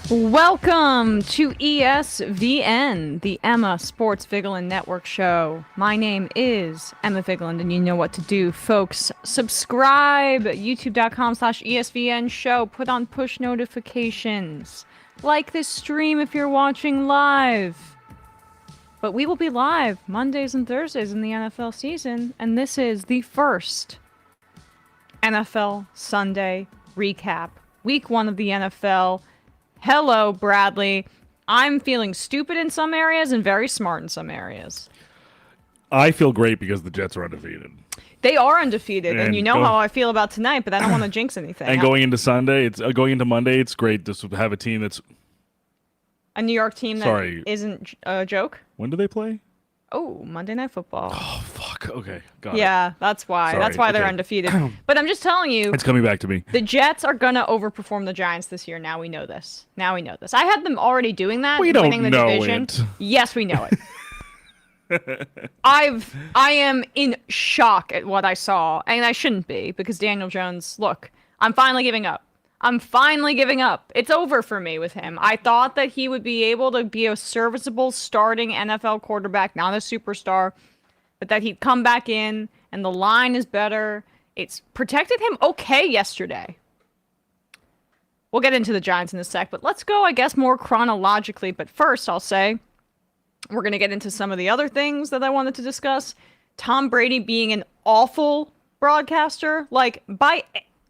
Welcome to ESVN, the Emma Sports Vigilant Network show. My name is Emma Vigilant, and you know what to do, folks. Subscribe, youtube.com/ESVN show. Put on push notifications. Like this stream if you're watching live. But we will be live Mondays and Thursdays in the NFL season, and this is the first NFL Sunday recap. Week 1 of the NFL. Hello, Bradley. I'm feeling stupid in some areas and very smart in some areers. I feel great because the Jets are undefeated. They are undefeated, and you know how I feel about tonight, but I don't want to jinx anything. And going into Monday, it's great to have a team that's a New York team that isn't a joke. When do they play? Oh, Monday Night Football. Oh, fuck. Okay, got it. Yeah, that's why. Sorry. That's why they're undefeated. But I'm just telling you. It's coming back to me. The Jets are going to overperform the Giants this year. Now we know this. I had them already doing that. Winning the division. It. Yes, we know it. I am in shock at what I saw. And I shouldn't be, because Daniel Jones, look, I'm finally giving up. It's over for me with him. I thought that he would be able to be a serviceable starting NFL quarterback, not a superstar, but that he'd come back in and the line is better. It's protected him okay yesterday. We'll get into the Giants in a sec, but let's go, I guess, more chronologically. But first, I'll say we're going to get into some of the other things that I wanted to discuss. Tom Brady being an awful broadcaster, by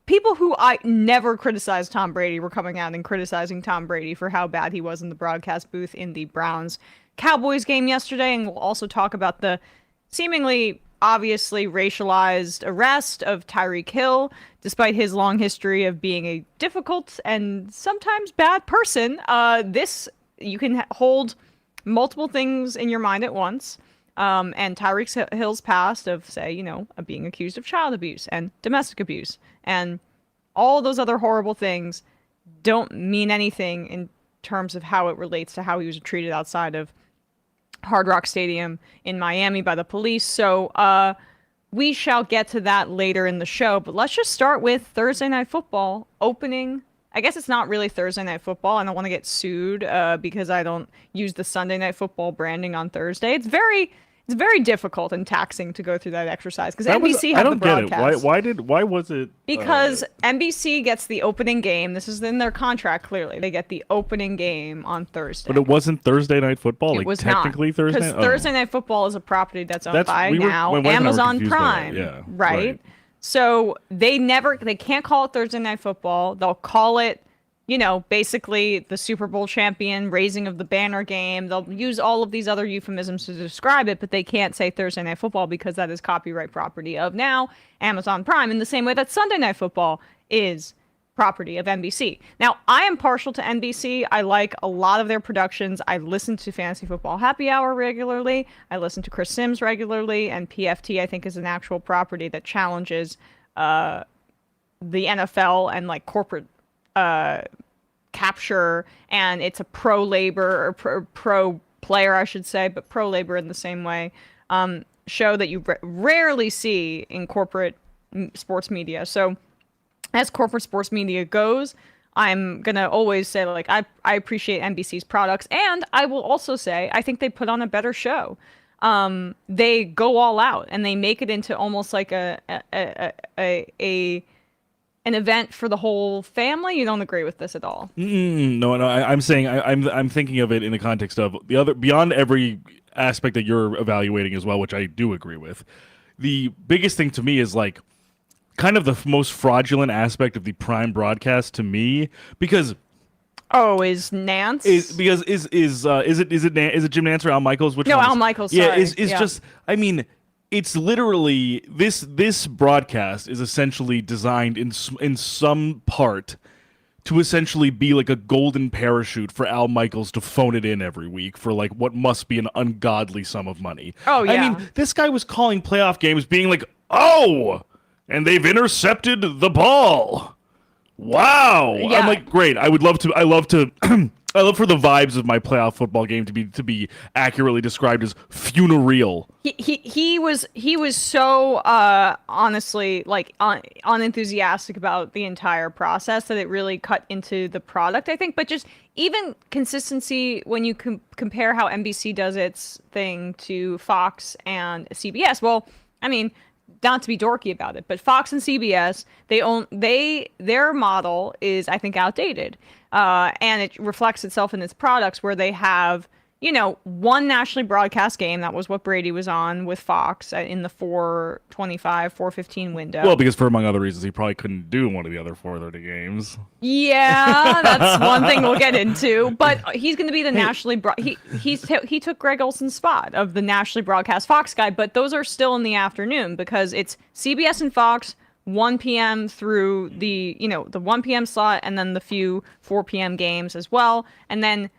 people who I never criticized Tom Brady were coming out and criticizing Tom Brady for how bad he was in the broadcast booth in the Browns-Cowboys game yesterday. And we'll also talk about the seemingly obviously racialized arrest of Tyreek Hill, despite his long history of being a difficult and sometimes bad person. You can hold multiple things in your mind at once. And Tyreek Hill's past of, say, being accused of child abuse and domestic abuse and all those other horrible things don't mean anything in terms of how it relates to how he was treated outside of Hard Rock Stadium in Miami by the police. So we shall get to that later in the show. But let's just start with Thursday Night Football opening. I guess it's not really Thursday Night Football. I don't want to get sued because I don't use the Sunday Night Football branding on Thursday. It's very difficult and taxing to go through that exercise because NBC had the broadcast. I don't get it. Why was it? Because NBC gets the opening game. This is in their contract, clearly. They get the opening game on Thursday. But it wasn't Thursday Night Football? It was technically not. Thursday? Because Thursday Night Football is a property that's owned by Amazon Prime. Yeah, right? So they can't call it Thursday Night Football. They'll call it, basically the Super Bowl champion, raising of the banner game. They'll use all of these other euphemisms to describe it, but they can't say Thursday Night Football because that is copyright property of now Amazon Prime, in the same way that Sunday Night Football is property of NBC. Now, I am partial to NBC. I like a lot of their productions. I listen to Fantasy Football Happy Hour regularly. I listen to Chris Sims regularly, and PFT, I think, is an actual property that challenges the NFL and corporate capture, and it's a pro-labor or pro-player, I should say, but pro-labor in the same way, show that you rarely see in corporate sports media. So as corporate sports media goes, I'm going to always say, I appreciate NBC's products, and I will also say I think they put on a better show. They go all out, and they make it into almost like an event for the whole family. You don't agree with this at all? No. I'm saying I'm thinking of it in the context of the other, beyond every aspect that you're evaluating as well, which I do agree with. The biggest thing to me is kind of the most fraudulent aspect of the Prime broadcast to me, because is Nance? Is it Jim Nance or Al Michaels? Which no, one Al Michaels. Yeah, sorry. is just. I mean, it's literally this broadcast is essentially designed in some part to essentially be like a golden parachute for Al Michaels to phone it in every week for what must be an ungodly sum of money. Oh yeah. I mean, this guy was calling playoff games being like, "Oh, and they've intercepted the ball. Wow." Yeah. I'm like, great. I love to I love for the vibes of my playoff football game to be accurately described as funereal. He was so honestly like unenthusiastic about the entire process that it really cut into the product, I think. But just even consistency when you compare how NBC does its thing to Fox and CBS. Well, I mean, not to be dorky about it, but Fox and CBS, their model is, I think, outdated, and it reflects itself in its products where they have, one nationally broadcast game. That was what Brady was on with Fox in the 4:25, 4:15 window. Well, because for among other reasons, he probably couldn't do one of the other 4:30 games. Yeah, that's one thing we'll get into. But he's going to be the nationally he took Greg Olson's spot of the nationally broadcast Fox guy. But those are still in the afternoon because it's CBS and Fox 1 p.m. through the 1 p.m. slot, and then the few 4 p.m. games as well, and then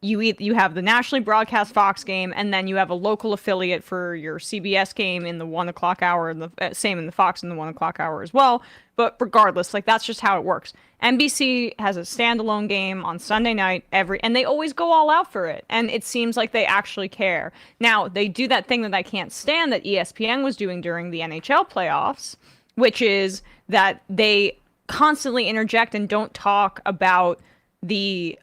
you have the nationally broadcast Fox game, and then you have a local affiliate for your CBS game in the 1 o'clock hour, and the same in the Fox in the 1 o'clock hour as well. But regardless, like that's just how it works. NBC has a standalone game on Sunday night and they always go all out for it, and it seems like they actually care. Now they do that thing that I can't stand that ESPN was doing during the NHL playoffs, which is that they constantly interject and don't talk about the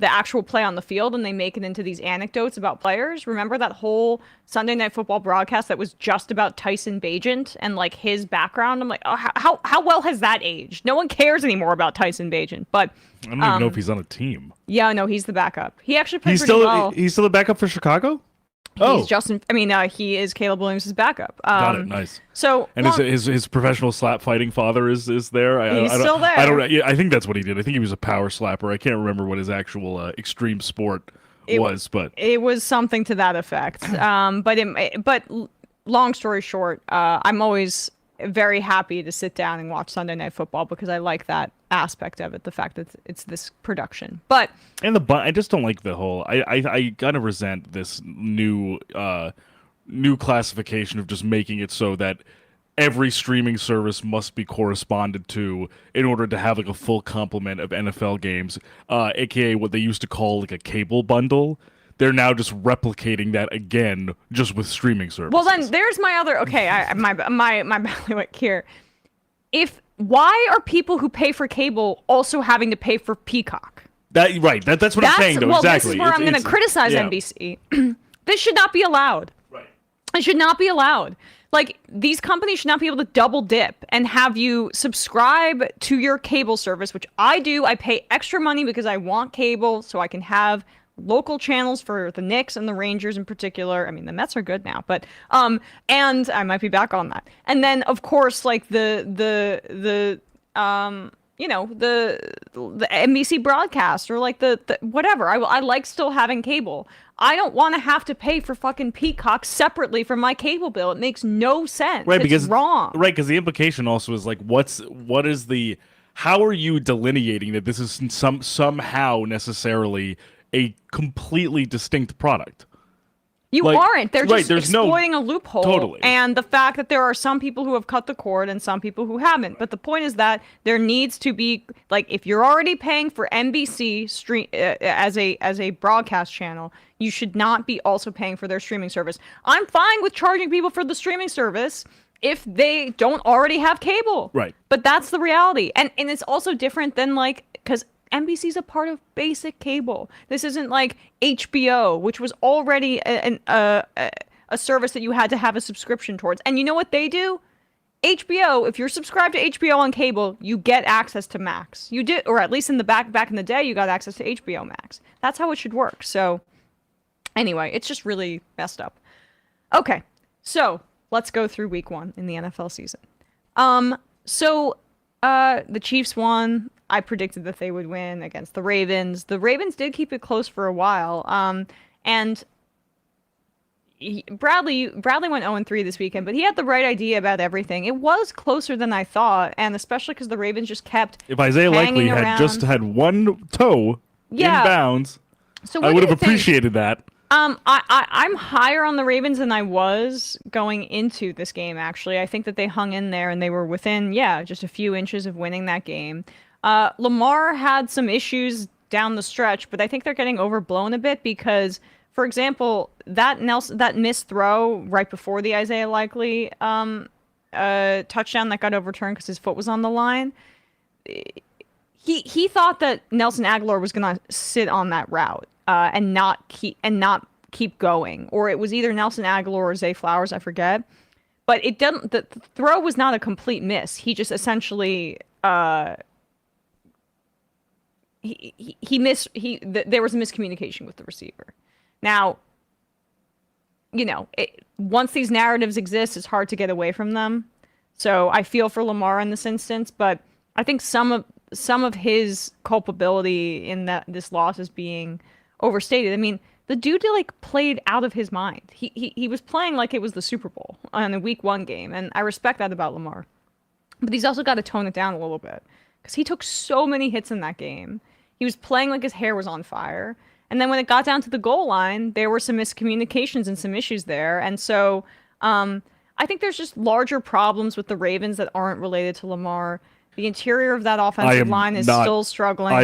actual play on the field, and they make it into these anecdotes about players. Remember that whole Sunday Night Football broadcast that was just about Tyson Bagent and like his background? I'm like, oh, how well has that aged? No one cares anymore about Tyson Bagent. But I don't even know if he's on a team. Yeah, no, he's the backup. He actually played pretty well. He's still the backup for Chicago? He is Caleb Williams' backup. Got it. Nice. So, and his professional slap fighting father is there. He's still there. I think that's what he did. I think he was a power slapper. I can't remember what his actual extreme sport was, but it was something to that effect. But long story short, I'm always very happy to sit down and watch Sunday Night Football because I like that aspect of it, the fact that it's this production. But I just don't like the whole. I kind of resent this new classification of just making it so that every streaming service must be corresponded to in order to have like a full complement of NFL games, aka what they used to call like a cable bundle. They're now just replicating that again, just with streaming services. Well, then there's my other. Okay, my bailiwick here. Why are people who pay for cable also having to pay for Peacock? That's what I'm saying, though. Well, exactly. This is where I'm going to criticize NBC. This should not be allowed. Right. It should not be allowed. Like, these companies should not be able to double dip and have you subscribe to your cable service, which I do. I pay extra money because I want cable so I can have local channels for the Knicks and the Rangers in particular. I mean, the Mets are good now, but and I might be back on that. And then of course, like the NBC broadcast or like the whatever. I like still having cable. I don't want to have to pay for fucking Peacock separately from my cable bill. It makes no sense. Right, it's wrong. Right, because the implication also is like, how are you delineating that this is somehow necessarily a completely distinct product? You aren't. They're just there's exploiting a loophole. Totally. And the fact that there are some people who have cut the cord and some people who haven't. But the point is that there needs to be, like, if you're already paying for NBC as a broadcast channel, you should not be also paying for their streaming service. I'm fine with charging people for the streaming service if they don't already have cable. Right. But that's the reality. And it's also different than, like, because NBC's a part of basic cable. This isn't like HBO, which was already a service that you had to have a subscription towards. And you know what they do? HBO, if you're subscribed to HBO on cable, you get access to Max. You did, or at least in the back in the day, you got access to HBO Max. That's how it should work. So anyway, it's just really messed up. Okay, so let's go through week 1 in the NFL season. So the Chiefs won. I predicted that they would win against the Ravens. The Ravens did keep it close for a while. And Bradley went 0-3 this weekend, but he had the right idea about everything. It was closer than I thought, and especially because the Ravens just kept If Isaiah Likely around. had just had one toe in bounds, so I would have appreciated that. I'm higher on the Ravens than I was going into this game, actually. I think that they hung in there, and they were within, just a few inches of winning that game. Lamar had some issues down the stretch, but I think they're getting overblown a bit because, for example, that missed throw right before the Isaiah Likely touchdown that got overturned because his foot was on the line. He thought that Nelson Aguilar was going to sit on that route and not keep going, or it was either Nelson Aguilar or Zay Flowers, I forget. But it didn't. The throw was not a complete miss. He just essentially he missed. There was a miscommunication with the receiver. Now, once these narratives exist, it's hard to get away from them. So I feel for Lamar in this instance, but I think some of his culpability in this loss is being overstated. I mean, the dude played out of his mind. He was playing like it was the Super Bowl on a Week 1 game, and I respect that about Lamar. But he's also got to tone it down a little bit because he took so many hits in that game. He was playing like his hair was on fire. And then when it got down to the goal line, there were some miscommunications and some issues there. And so I think there's just larger problems with the Ravens that aren't related to Lamar. The interior of that offensive line is still struggling.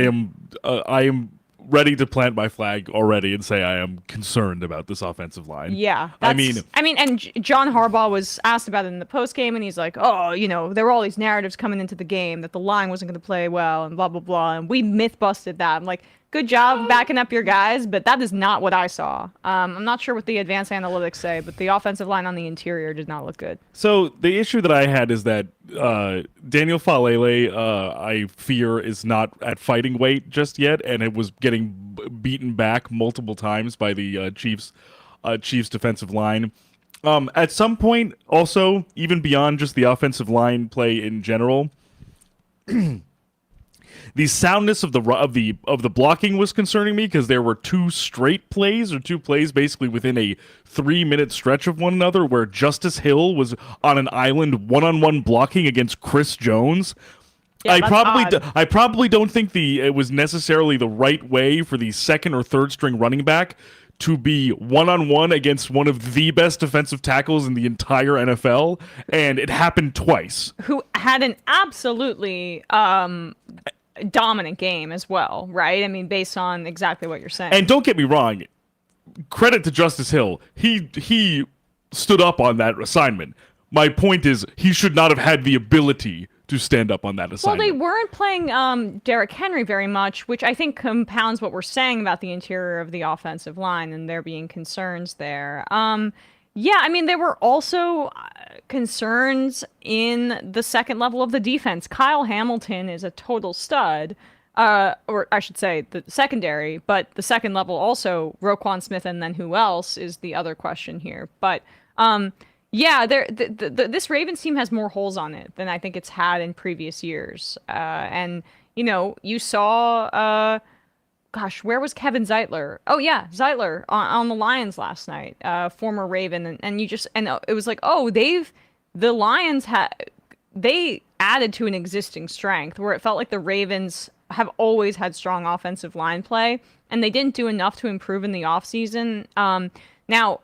I am ready to plant my flag already and say I am concerned about this offensive line. Yeah. And John Harbaugh was asked about it in the postgame, and he's like, there were all these narratives coming into the game that the line wasn't going to play well and blah, blah, blah. And we myth busted that. I'm like, good job backing up your guys, but that is not what I saw. I'm not sure what the advanced analytics say, but the offensive line on the interior did not look good. So the issue that I had is that Daniel Falele, I fear, is not at fighting weight just yet, and it was getting beaten back multiple times by the Chiefs defensive line. At some point, also, even beyond just the offensive line play in general, the soundness of the blocking was concerning me because there were two plays basically within a 3-minute stretch of one another where Justice Hill was on an island one-on-one blocking against Chris Jones. Yeah, I probably don't think it was necessarily the right way for the second or third string running back to be one-on-one against one of the best defensive tackles in the entire NFL, and it happened twice. Who had an absolutely dominant game as well, right? I mean, based on exactly what you're saying. And don't get me wrong, credit to Justice Hill. He stood up on that assignment. My point is, he should not have had the ability to stand up on that assignment. Well, they weren't playing Derrick Henry very much, which I think compounds what we're saying about the interior of the offensive line and there being concerns there. Yeah, I mean, there were also concerns in the second level of the defense. Kyle Hamilton is a total stud, or I should say the secondary, but the second level also Roquan Smith, and then who else is the other question here. But yeah, this Ravens team has more holes on it than I think it's had in previous years. And, you saw... Gosh, where was Kevin Zeitler? Oh yeah, Zeitler on the Lions last night, former Raven, and it was like, the Lions they added to an existing strength where it felt like the Ravens have always had strong offensive line play, and they didn't do enough to improve in the offseason. Now,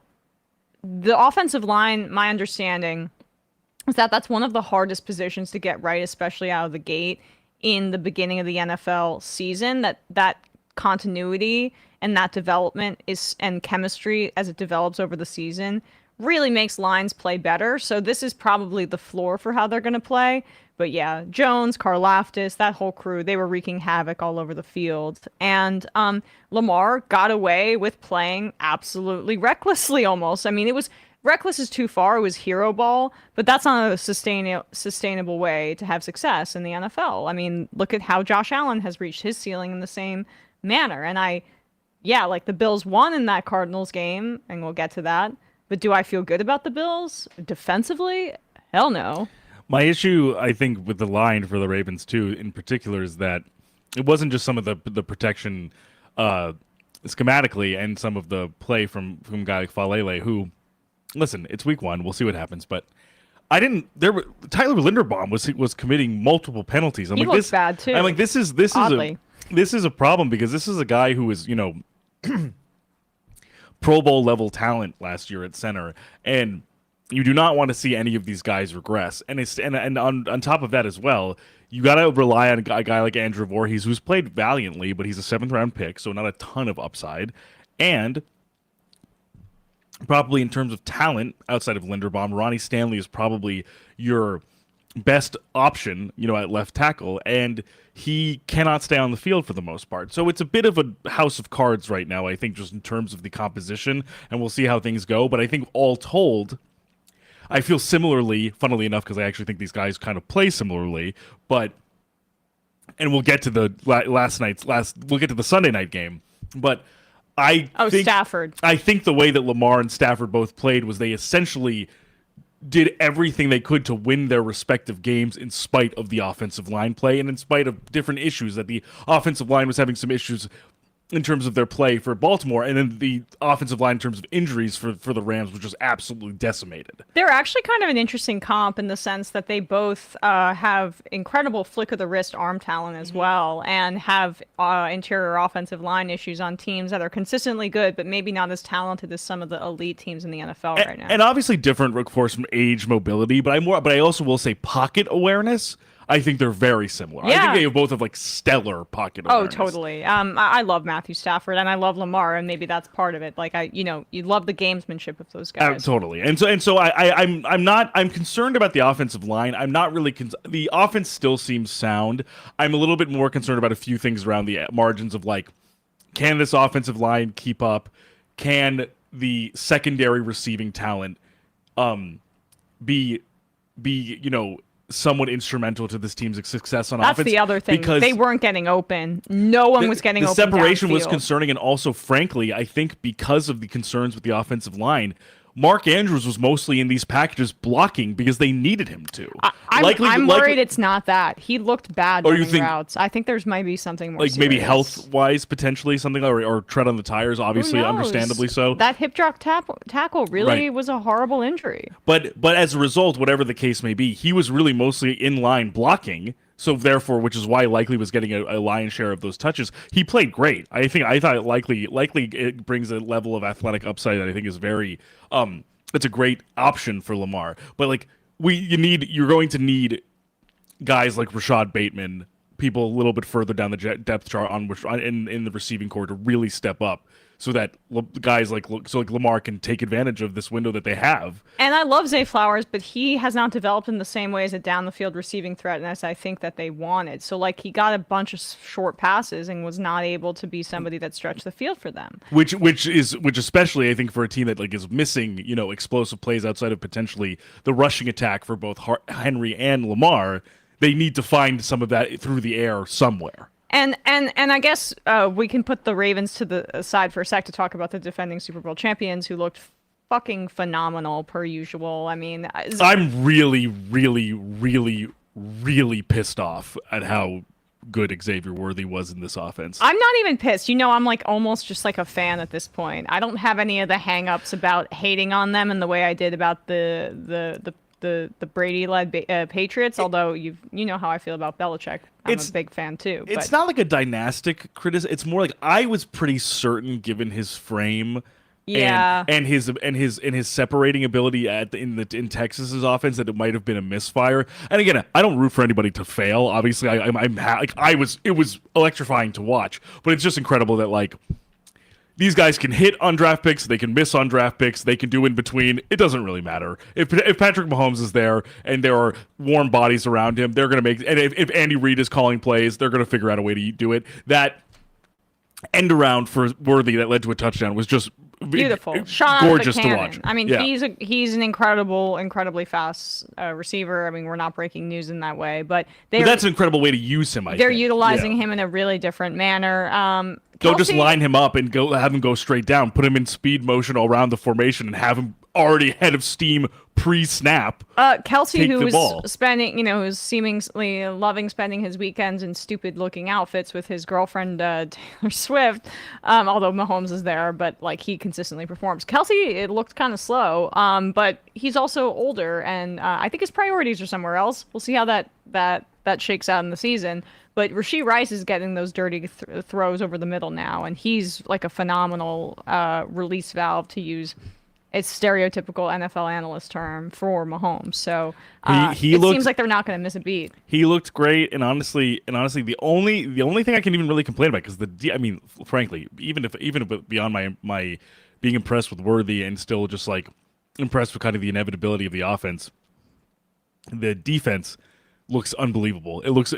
the offensive line, my understanding is that that's one of the hardest positions to get right, especially out of the gate in the beginning of the NFL season. That continuity and that development and chemistry as it develops over the season really makes lines play better. So this is probably the floor for how they're going to play. But yeah, Jones, Karlaftis, that whole crew, they were wreaking havoc all over the field. And Lamar got away with playing absolutely recklessly almost. I mean, it was reckless is too far. It was hero ball, but that's not a sustainable way to have success in the NFL. I mean, look at how Josh Allen has reached his ceiling in the same manner. And the Bills won in that Cardinals game, and we'll get to that. But do I feel good about the Bills defensively? Hell no. My issue, I think, with the line for the Ravens too, in particular, is that it wasn't just some of the protection schematically and some of the play from a guy like Falele, who, listen, it's week 1, we'll see what happens, but Tyler Linderbaum was committing multiple penalties. He looks bad too. I'm like, this is a problem because this is a guy who is, Pro Bowl level talent last year at center, and You do not want to see any of these guys regress. And on top of that as well, you got to rely on a guy like Andrew Voorhees, who's played valiantly, but he's a 7th-round pick, so not a ton of upside. And probably in terms of talent, outside of Linderbaum, Ronnie Stanley is probably your best option, at left tackle, and he cannot stay on the field for the most part. So it's a bit of a house of cards right now, I think, just in terms of the composition, and we'll see how things go. But I think all told, I feel similarly, funnily enough, because I actually think these guys kind of play similarly, and we'll get to the we'll get to the Sunday night game, but I think Stafford. I think the way that Lamar and Stafford both played was they essentially did everything they could to win their respective games in spite of the offensive line play and in spite of different issues that the offensive line was having some issues in terms of their play for Baltimore, and then the offensive line in terms of injuries for the Rams was just absolutely decimated. They're actually kind of an interesting comp in the sense that they both have incredible flick of the wrist arm talent as well, and have interior offensive line issues on teams that are consistently good, but maybe not as talented as some of the elite teams in the NFL right now. And obviously different, of course, from age, mobility, but I also will say pocket awareness. I think they're very similar. Yeah. I think they both have stellar pocket awareness. Oh, totally. I love Matthew Stafford and I love Lamar, and maybe that's part of it. Like you love the gamesmanship of those guys. Totally. And so I'm concerned about the offensive line. I'm not really the offense still seems sound. I'm a little bit more concerned about a few things around the margins of can this offensive line keep up? Can the secondary receiving talent be somewhat instrumental to this team's success on offense? That's the other thing. Because they weren't getting open. No one was getting open. The separation downfield was concerning, and also, frankly, I think because of the concerns with the offensive line, Mark Andrews was mostly in these packages blocking because they needed him to. I'm worried it's not that. He looked bad running think, routes. I think there's maybe something more serious. Maybe health-wise, potentially, something, or tread on the tires, obviously, understandably so. That hip drop tackle really was a horrible injury. But as a result, whatever the case may be, he was really mostly in line blocking. So therefore, which is why Likely was getting a lion's share of those touches. He played great. I thought Likely it brings a level of athletic upside that I think is very it's a great option for Lamar. But you're going to need guys like Rashad Bateman, people a little bit further down the depth chart in the receiving core to really step up, so that guys like Lamar can take advantage of this window that they have. And I love Zay Flowers, but he has not developed in the same way as a down the field receiving threat as I think that they wanted. So he got a bunch of short passes and was not able to be somebody that stretched the field for them. Which especially I think for a team that is missing, explosive plays outside of potentially the rushing attack for both Henry and Lamar, they need to find some of that through the air somewhere. And I guess we can put the Ravens to the side for a sec to talk about the defending Super Bowl champions, who looked fucking phenomenal per usual. I mean, I'm really, really, really, really pissed off at how good Xavier Worthy was in this offense. I'm not even pissed. I'm almost just a fan at this point. I don't have any of the hang-ups about hating on them in the way I did about the Brady-led Patriots, although you know how I feel about Belichick. I'm a big fan too. It's not like a dynastic criticism. It's more like I was pretty certain, given his frame, and his separating ability in Texas's offense, that it might have been a misfire. And again, I don't root for anybody to fail. Obviously, it was electrifying to watch, but it's just incredible that these guys can hit on draft picks, they can miss on draft picks, they can do in between. It doesn't really matter. If Patrick Mahomes is there and there are warm bodies around him, they're going to make. And if Andy Reid is calling plays, they're going to figure out a way to do it. That end around for Worthy that led to a touchdown was just beautiful, gorgeous to watch. I mean, he's an incredibly fast receiver. I mean, we're not breaking news in that way, but that's an incredible way to use him. They're utilizing him in a really different manner. Don't just line him up and have him go straight down. Put him in speed motion all around the formation and have him already head of steam pre-snap. Kelsey, who was spending, who's seemingly loving spending his weekends in stupid-looking outfits with his girlfriend Taylor Swift, although Mahomes is there, but he consistently performs. Kelsey, it looked kind of slow, but he's also older, and I think his priorities are somewhere else. We'll see how that shakes out in the season. But Rashee Rice is getting those dirty throws over the middle now, and he's a phenomenal release valve to use It's stereotypical NFL analyst term for Mahomes. So He it looked seems like they're not going to miss a beat. he looked great, and honestly, the only thing I can even really complain about, because I mean, frankly, even if beyond my being impressed with Worthy and still just like impressed with kind of the inevitability of the offense, the defense looks unbelievable. It looks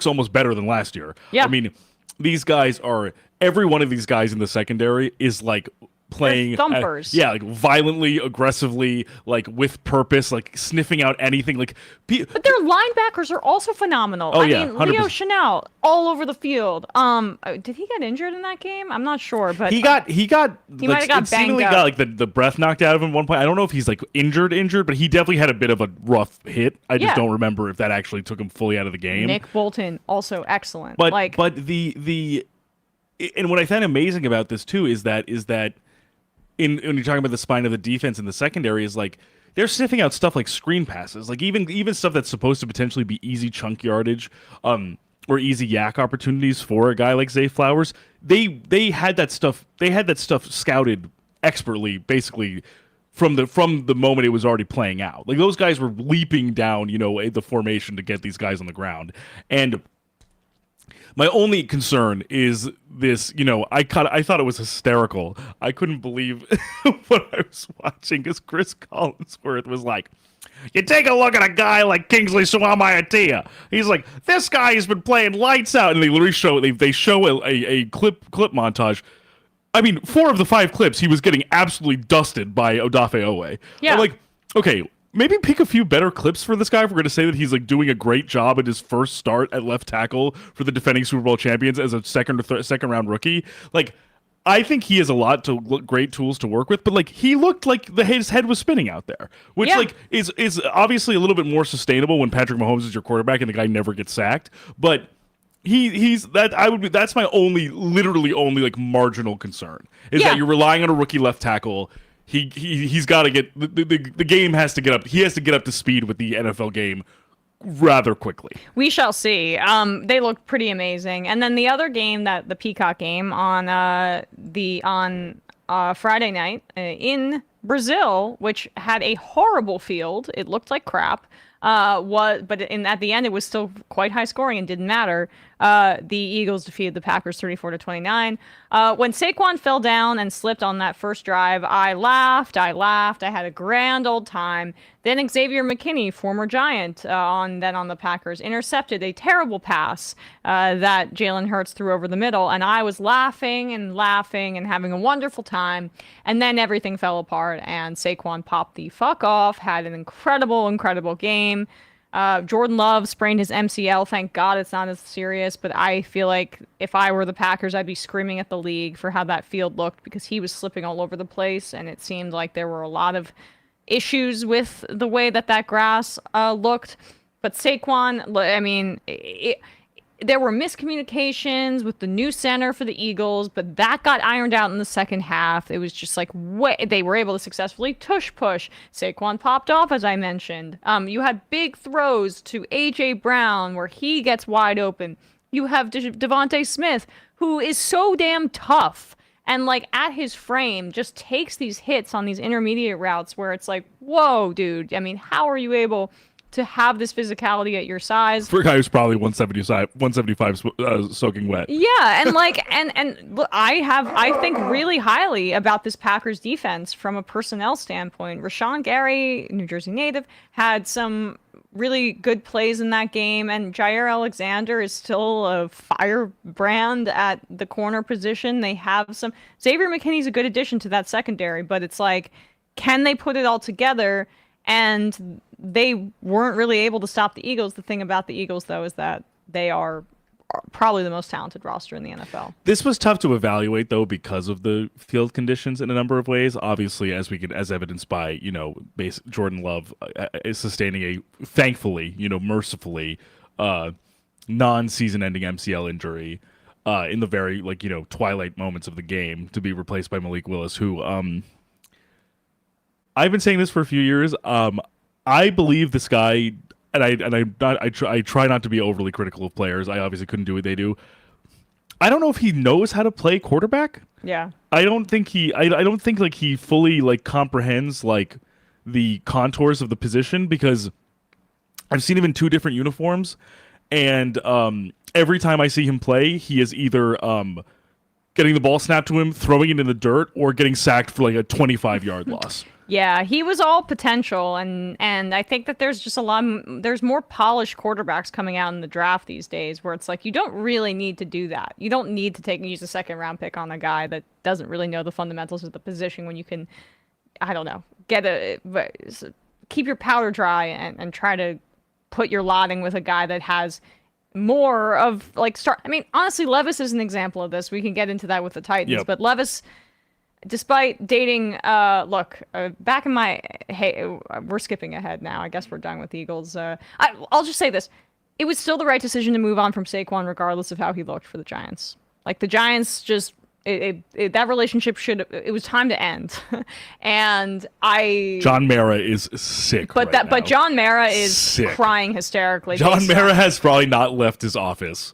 almost better than last year. Yeah. I mean, these guys are every one of these guys in the secondary is like playing thumpers. like violently, aggressively, like with purpose, like sniffing out anything. Like, But their linebackers are also phenomenal. Oh, I yeah, mean, 100%. Leo Chanel all over the field. Did he get injured in that game? I'm not sure, but he might have got banged up. got like the breath knocked out of him at one point. I don't know if he's like injured, but he definitely had a bit of a rough hit. I just don't remember if that actually took him fully out of the game. Nick Bolton also excellent. But like, but the and what I find amazing about this too is that when you're talking about the spine of the defense in the secondary is like they're sniffing out stuff like screen passes, like even stuff that's supposed to potentially be easy chunk yardage, or easy yak opportunities for a guy like Zay Flowers. They had that stuff. They had that stuff scouted expertly, basically from the moment it was already playing out. Like those guys were leaping down, the formation to get these guys on the ground. And my only concern is this, I thought it was hysterical. I couldn't believe what I was watching because Chris Collinsworth was like, you take a look at a guy like Kingsley Suamaitea. He's like, this guy has been playing lights out. And they literally show a clip montage. I mean, 4 of the 5 clips, he was getting absolutely dusted by Odafe Owe. Yeah. I'm like, okay, maybe pick a few better clips for this guy if we're going to say that he's like doing a great job at his first start at left tackle for the defending Super Bowl champions as a second round rookie. Like, I think he has a lot to great tools to work with, but like he looked like his head was spinning out there, which like is obviously a little bit more sustainable when Patrick Mahomes is your quarterback and the guy never gets sacked. But that's my literally only like marginal concern is that you're relying on a rookie left tackle. He's got to get the game has to get up. He has to get up to speed with the NFL game rather quickly. We shall see. They look pretty amazing. And then the other game, the Peacock game on Friday night in Brazil, which had a horrible field. It looked like crap. At the end it was still quite high scoring and didn't matter. The Eagles defeated the Packers 34-29. When Saquon fell down and slipped on that first drive, I laughed. I had a grand old time. Then Xavier McKinney, former Giant, on the Packers, intercepted a terrible pass that Jalen Hurts threw over the middle, and I was laughing and having a wonderful time. And then everything fell apart, and Saquon popped the fuck off, had an incredible game. Jordan Love sprained his MCL. Thank God it's not as serious, but I feel like if I were the Packers, I'd be screaming at the league for how that field looked because he was slipping all over the place, and it seemed like there were a lot of issues with the way that grass looked. But Saquon, I mean, there were miscommunications with the new center for the Eagles, but that got ironed out in the second half. It was just like, they were able to successfully tush push. Saquon popped off, as I mentioned. You had big throws to A.J. Brown where he gets wide open. You have Devontae Smith, who is so damn tough. And like at his frame, just takes these hits on these intermediate routes where it's like, whoa, dude. I mean, how are you able to have this physicality at your size? For a guy who's probably 175 soaking wet. Yeah, and like and look, I think really highly about this Packers defense from a personnel standpoint. Rashawn Gary, New Jersey native, had some really good plays in that game, and Jair Alexander is still a firebrand at the corner position. They have some Xavier McKinney's a good addition to that secondary, but it's like, can they put it all together? And they weren't really able to stop the Eagles. The thing about the Eagles, though, is that they are probably the most talented roster in the NFL. This was tough to evaluate, though, because of the field conditions in a number of ways. Obviously, as evidenced by Jordan Love is sustaining a thankfully, mercifully, non-season-ending MCL injury in the very twilight moments of the game to be replaced by Malik Willis, who I've been saying this for a few years. I believe this guy. I try not to be overly critical of players. I obviously couldn't do what they do. I don't know if he knows how to play quarterback. Yeah. I don't think like he fully like comprehends like the contours of the position, because I've seen him in 2 different uniforms, and every time I see him play, he is either getting the ball snapped to him, throwing it in the dirt, or getting sacked for like a 25-yard loss. Yeah, he was all potential, and I think that there's just there's more polished quarterbacks coming out in the draft these days, where it's like you don't really need to do that. You don't need to use a 2nd-round pick on a guy that doesn't really know the fundamentals of the position, when you can, I don't know, keep your powder dry and try to put your lot with a guy that has more of like start. I mean, honestly, Levis is an example of this. We can get into that with the Titans, but Levis, despite dating, back in my, hey, we're skipping ahead now. I guess we're done with the Eagles. I'll just say this. It was still the right decision to move on from Saquon, regardless of how he looked for the Giants. Like, the Giants just, that relationship it was time to end. And John Mara is sick but John Mara is sick. Crying hysterically. John Mara has probably not left his office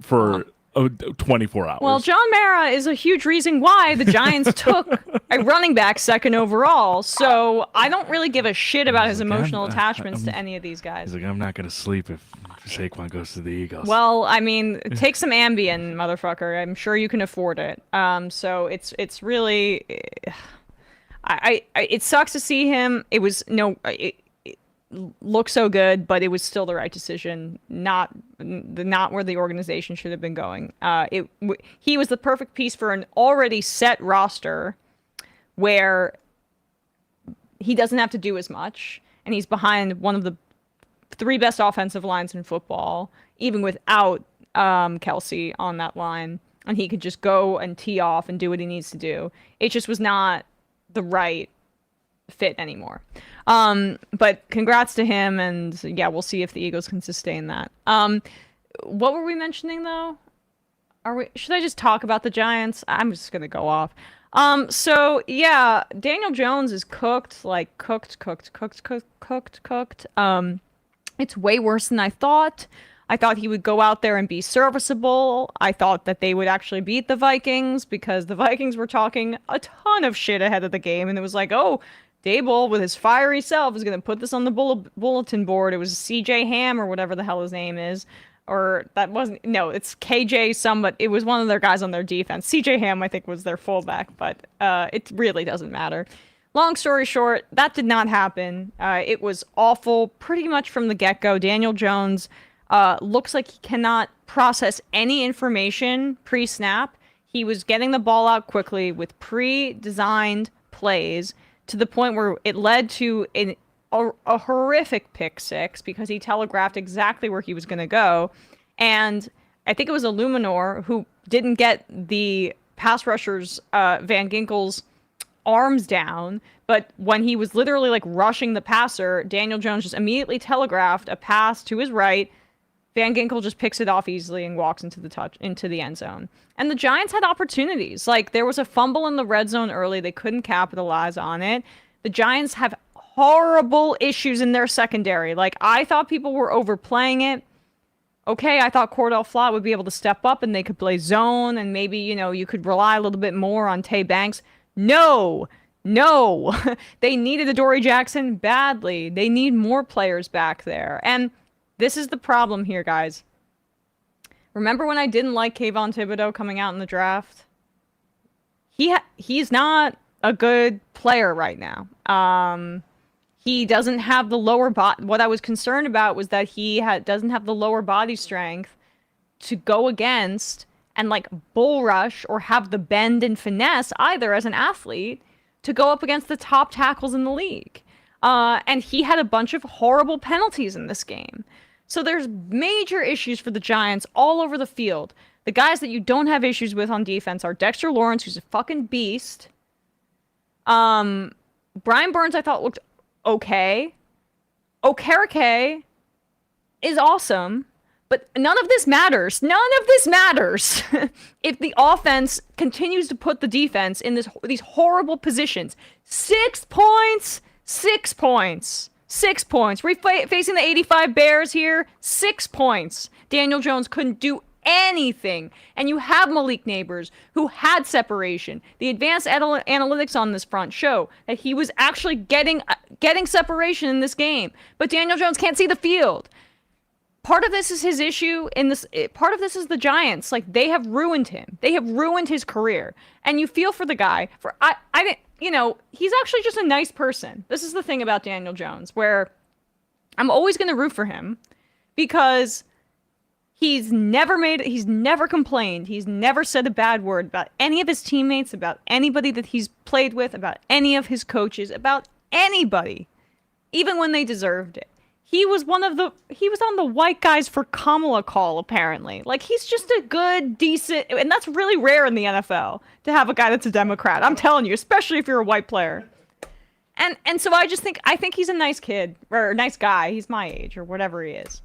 for 24 hours. Well, John Mara is a huge reason why the Giants took a running back 2nd overall. So I don't really give a shit about his emotional attachments to any of these guys. He's like, I'm not going to sleep if Saquon goes to the Eagles. Well, I mean, take some Ambien, motherfucker. I'm sure you can afford it. So it's really, it sucks to see him. It was it looked so good, but it was still the right decision. Not where the organization should have been going. He was the perfect piece for an already set roster, where he doesn't have to do as much, and he's behind one of the 3 best offensive lines in football, even without Kelsey on that line, and he could just go and tee off and do what he needs to do. It just was not the right fit anymore. But congrats to him, and yeah, we'll see if the Eagles can sustain that. What were we mentioning though? Should I just talk about the Giants? I'm just gonna go off. So yeah, Daniel Jones is cooked. It's way worse than I thought. I thought he would go out there and be serviceable. I thought that they would actually beat the Vikings, because the Vikings were talking a ton of shit ahead of the game. And it was like, oh, Dable with his fiery self is going to put this on the bulletin board. It was CJ Ham or whatever the hell his name is. Or that wasn't, no, it's KJ but it was one of their guys on their defense. CJ Ham, I think, was their fullback, but it really doesn't matter. Long story short, that did not happen. It was awful pretty much from the get-go. Daniel Jones looks like he cannot process any information pre-snap. He was getting the ball out quickly with pre-designed plays, to the point where it led to a horrific pick 6, because he telegraphed exactly where he was going to go. And I think it was Illuminor who didn't get the pass rushers, Van Ginkel's arms down, but when he was literally like rushing the passer, Daniel Jones just immediately telegraphed a pass to his right. Van Ginkel just picks it off easily and walks into the end zone. And the Giants had opportunities. Like, there was a fumble in the red zone early. They couldn't capitalize on it. The Giants have horrible issues in their secondary. Like, I thought people were overplaying it. Okay, I thought Cordell Flott would be able to step up and they could play zone, and maybe, you could rely a little bit more on Tay Banks. No. They needed Adoree Jackson badly. They need more players back there. And this is the problem here, guys. Remember when I didn't like Kayvon Thibodeau coming out in the draft? He's not a good player right now. He doesn't have the lower body. What I was concerned about was that he doesn't have the lower body strength to go against and like bull rush or have the bend and finesse either as an athlete to go up against the top tackles in the league. And he had a bunch of horrible penalties in this game. So there's major issues for the Giants all over the field. The guys that you don't have issues with on defense are Dexter Lawrence, who's a fucking beast. Brian Burns, I thought, looked okay. Okereke is awesome. But none of this matters. If the offense continues to put the defense in these horrible positions. 6 points. 6 points. 6 points. Facing the 85 Bears here. 6 points. Daniel Jones couldn't do anything. And you have Malik Neighbors, who had separation. The advanced analytics on this front show that he was actually getting separation in this game. But Daniel Jones can't see the field. Part of this is his issue in this. Part of this is the Giants. Like, they have ruined him. They have ruined his career. And you feel for the guy. He's actually just a nice person. This is the thing about Daniel Jones, where I'm always going to root for him because he's never complained. He's never said a bad word about any of his teammates, about anybody that he's played with, about any of his coaches, about anybody, even when they deserved it. He was on the white guys for Kamala call, apparently. Like, he's just a good, decent, and that's really rare in the NFL to have a guy that's a Democrat. I'm telling you, especially if you're a white player. And so I think he's a nice kid, or a nice guy. He's my age, or whatever he is.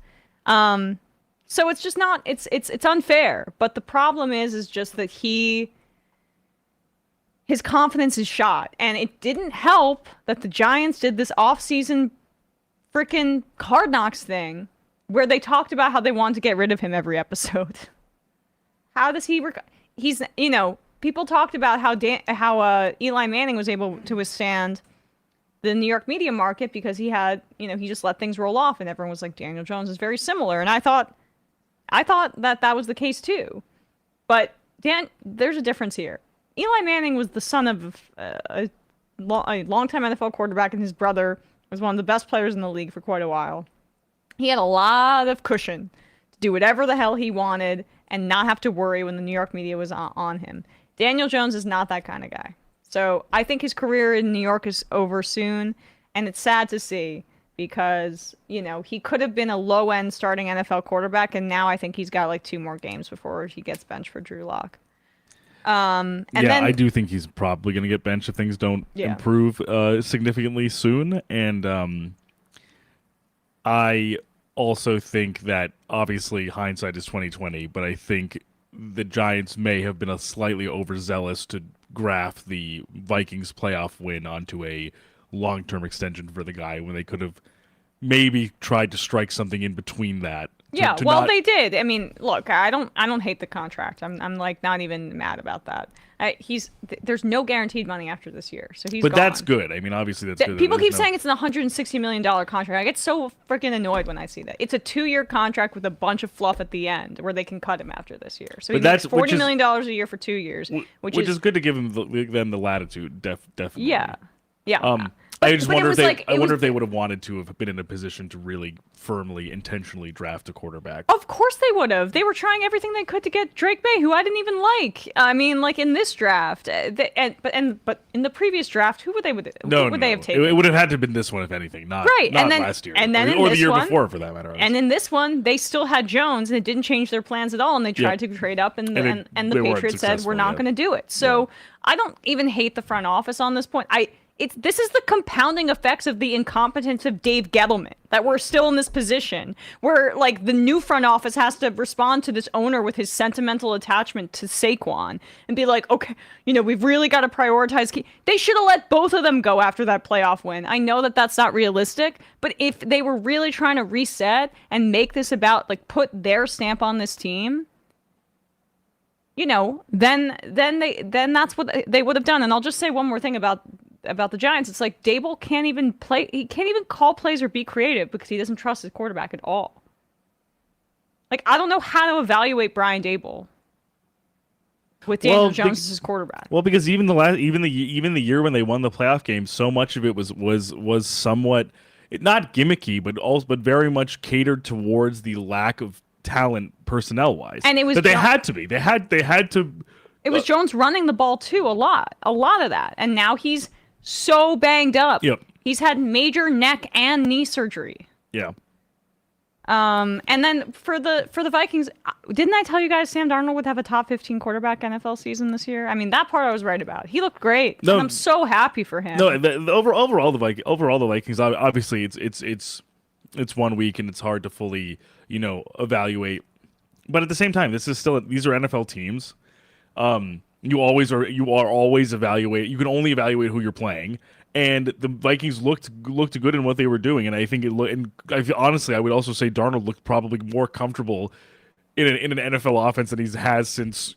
So it's just not, it's unfair. But the problem is just that his confidence is shot. And it didn't help that the Giants did this offseason freaking Hard Knocks thing where they talked about how they wanted to get rid of him every episode. How does he's, people talked about how Eli Manning was able to withstand the New York media market because he had, he just let things roll off, and everyone was like, Daniel Jones is very similar. And I thought that was the case too. But there's a difference here. Eli Manning was the son of a longtime NFL quarterback, and his brother was one of the best players in the league for quite a while. He had a lot of cushion to do whatever the hell he wanted and not have to worry when the New York media was on him. Daniel Jones is not that kind of guy. So I think his career in New York is over soon, and it's sad to see because, he could have been a low-end starting NFL quarterback, and now I think he's got like 2 more games before he gets benched for Drew Lock. I do think he's probably going to get benched if things don't improve significantly soon. And I also think that obviously hindsight is 20/20, but I think the Giants may have been a slightly overzealous to graft the Vikings playoff win onto a long-term extension for the guy when they could have maybe tried to strike something in between that. They did. I mean, look, I don't hate the contract. I'm like not even mad about that. There's no guaranteed money after this year, so he's. But gone. That's good. I mean, obviously that's good. People keep saying it's an $160 million contract. I get so freaking annoyed when I see that. It's a 2-year contract with a bunch of fluff at the end where they can cut him after this year. So he gets $40 million a year for 2 years, which is good to give them the latitude. Definitely. Yeah. I just wonder if they would have wanted to have been in a position to really firmly, intentionally draft a quarterback. Of course they would have. They were trying everything they could to get Drake May, who I didn't even like. I mean, like in this draft, but in the previous draft, who would they have taken? It would have had to have been this one, if anything, not last year, and then or the year before, for that matter. And in this one, they still had Jones, and it didn't change their plans at all. And they tried to trade up, and the Patriots said we're not going to do it. So I don't even hate the front office on this point. This is the compounding effects of the incompetence of Dave Gettleman that we're still in this position where like the new front office has to respond to this owner with his sentimental attachment to Saquon and be like, okay, we've really got to prioritize. They should have let both of them go after that playoff win. I know that that's not realistic, but if they were really trying to reset and make this about like put their stamp on this team, then that's what they would have done. And I'll just say one more thing about the Giants. It's like Dable can't even play. He can't even call plays or be creative because he doesn't trust his quarterback at all. Like, I don't know how to evaluate Brian Dable with Daniel Jones as his quarterback. Well, because even the year when they won the playoff game, so much of it was somewhat not gimmicky, but very much catered towards the lack of talent personnel wise. And it was they had to be. They had to. It was Jones running the ball too a lot of that, and now he's so banged up. Yep. He's had major neck and knee surgery. Yeah. And then for the Vikings, didn't I tell you guys Sam Darnold would have a top 15 quarterback NFL season this year? I mean, that part I was right about. He looked great. No, and I'm so happy for him. No, overall the Vikings, obviously it's 1 week and it's hard to fully, evaluate. But at the same time, these are NFL teams. You are always evaluate. You can only evaluate who you're playing, and the Vikings looked good in what they were doing. And I think honestly, I would also say Darnold looked probably more comfortable in an NFL offense than he has since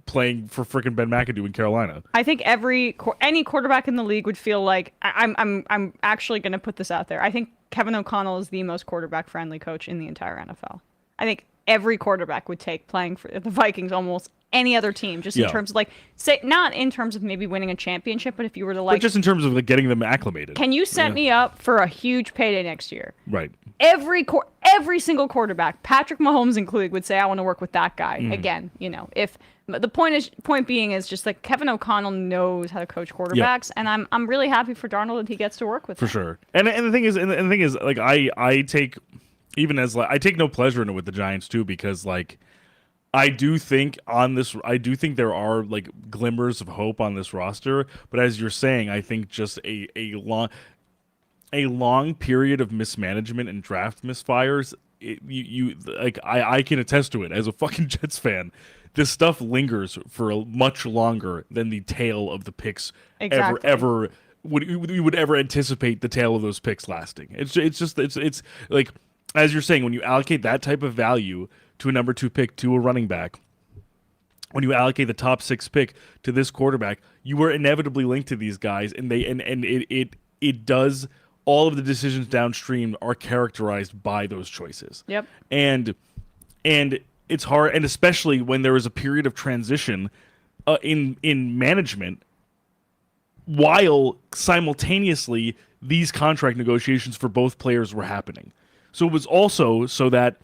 playing for frickin' Ben McAdoo in Carolina. I think any quarterback in the league would feel like I'm actually going to put this out there. I think Kevin O'Connell is the most quarterback friendly coach in the entire NFL. I think every quarterback would take playing for the Vikings almost any other team, just in terms of say not in terms of maybe winning a championship, but if you were to but just in terms of getting them acclimated. Can you set me up for a huge payday next year? Right. Every single quarterback, Patrick Mahomes included, would say, "I want to work with that guy again." If the point being is just like Kevin O'Connell knows how to coach quarterbacks, and I'm really happy for Darnold that he gets to work with for sure. And the thing is, like I take no pleasure in it with the Giants too, because I do think there are glimmers of hope on this roster, but as you're saying, I think just a long period of mismanagement and draft misfires. I can attest to it as a fucking Jets fan. This stuff lingers for much longer than the tail of the picks ever would ever anticipate the tail of those picks lasting. It's like, as you're saying, when you allocate that type of value to a number 2 pick, to a running back, when you allocate the top 6 pick to this quarterback, you are inevitably linked to these guys, and it does. All of the decisions downstream are characterized by those choices. Yep. And it's hard, and especially when there is a period of transition in management, while simultaneously these contract negotiations for both players were happening. So it was also so that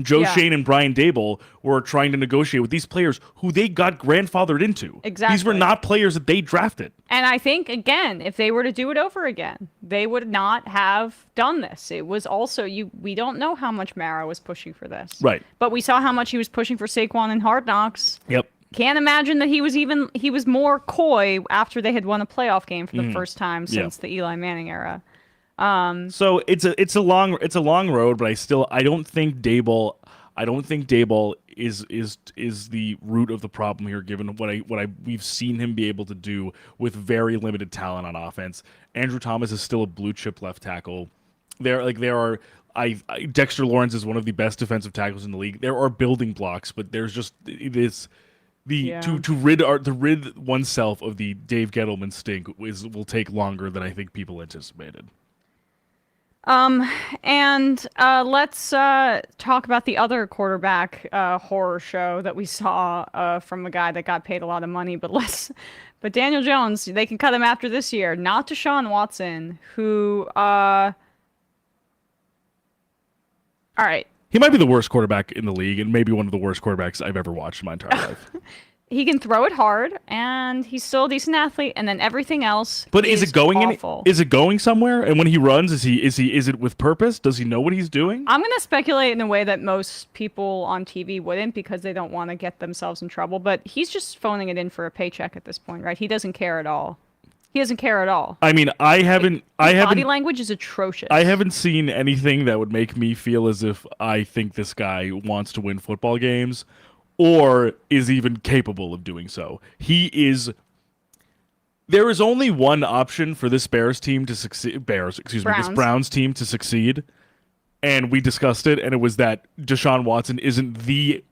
Joe Shane and Brian Dable were trying to negotiate with these players who they got grandfathered into. Exactly. These were not players that they drafted. And I think, again, if they were to do it over again, they would not have done this. It was also, we don't know how much Mara was pushing for this. Right. But we saw how much he was pushing for Saquon in Hard Knocks. Yep. Can't imagine that he was more coy after they had won a playoff game for the first time since the Eli Manning era. So it's a long road, but I don't think Dable is the root of the problem here, given we've seen him be able to do with very limited talent on offense. Andrew Thomas is still a blue chip left tackle. Dexter Lawrence is one of the best defensive tackles in the league. There are building blocks, but there's just to rid oneself of the Dave Gettleman stink will take longer than I think people anticipated. And let's talk about the other quarterback horror show that we saw from a guy that got paid a lot of money, but Daniel Jones, they can cut him after this year, not Deshaun Watson, who all right. He might be the worst quarterback in the league, and maybe one of the worst quarterbacks I've ever watched in my entire life. He can throw it hard, and he's still a decent athlete, and then everything else. But is it going awful. Is it going somewhere? And when he runs, is it with purpose? Does he know what he's doing? I'm going to speculate in a way that most people on TV wouldn't, because they don't want to get themselves in trouble. But he's just phoning it in for a paycheck at this point, right? He doesn't care at all. He doesn't care at all. I mean, body language is atrocious. I haven't seen anything that would make me feel as if I think this guy wants to win football games, or is even capable of doing so. There is only one option for this Browns team to succeed, and we discussed it, and it was that Deshaun Watson isn't the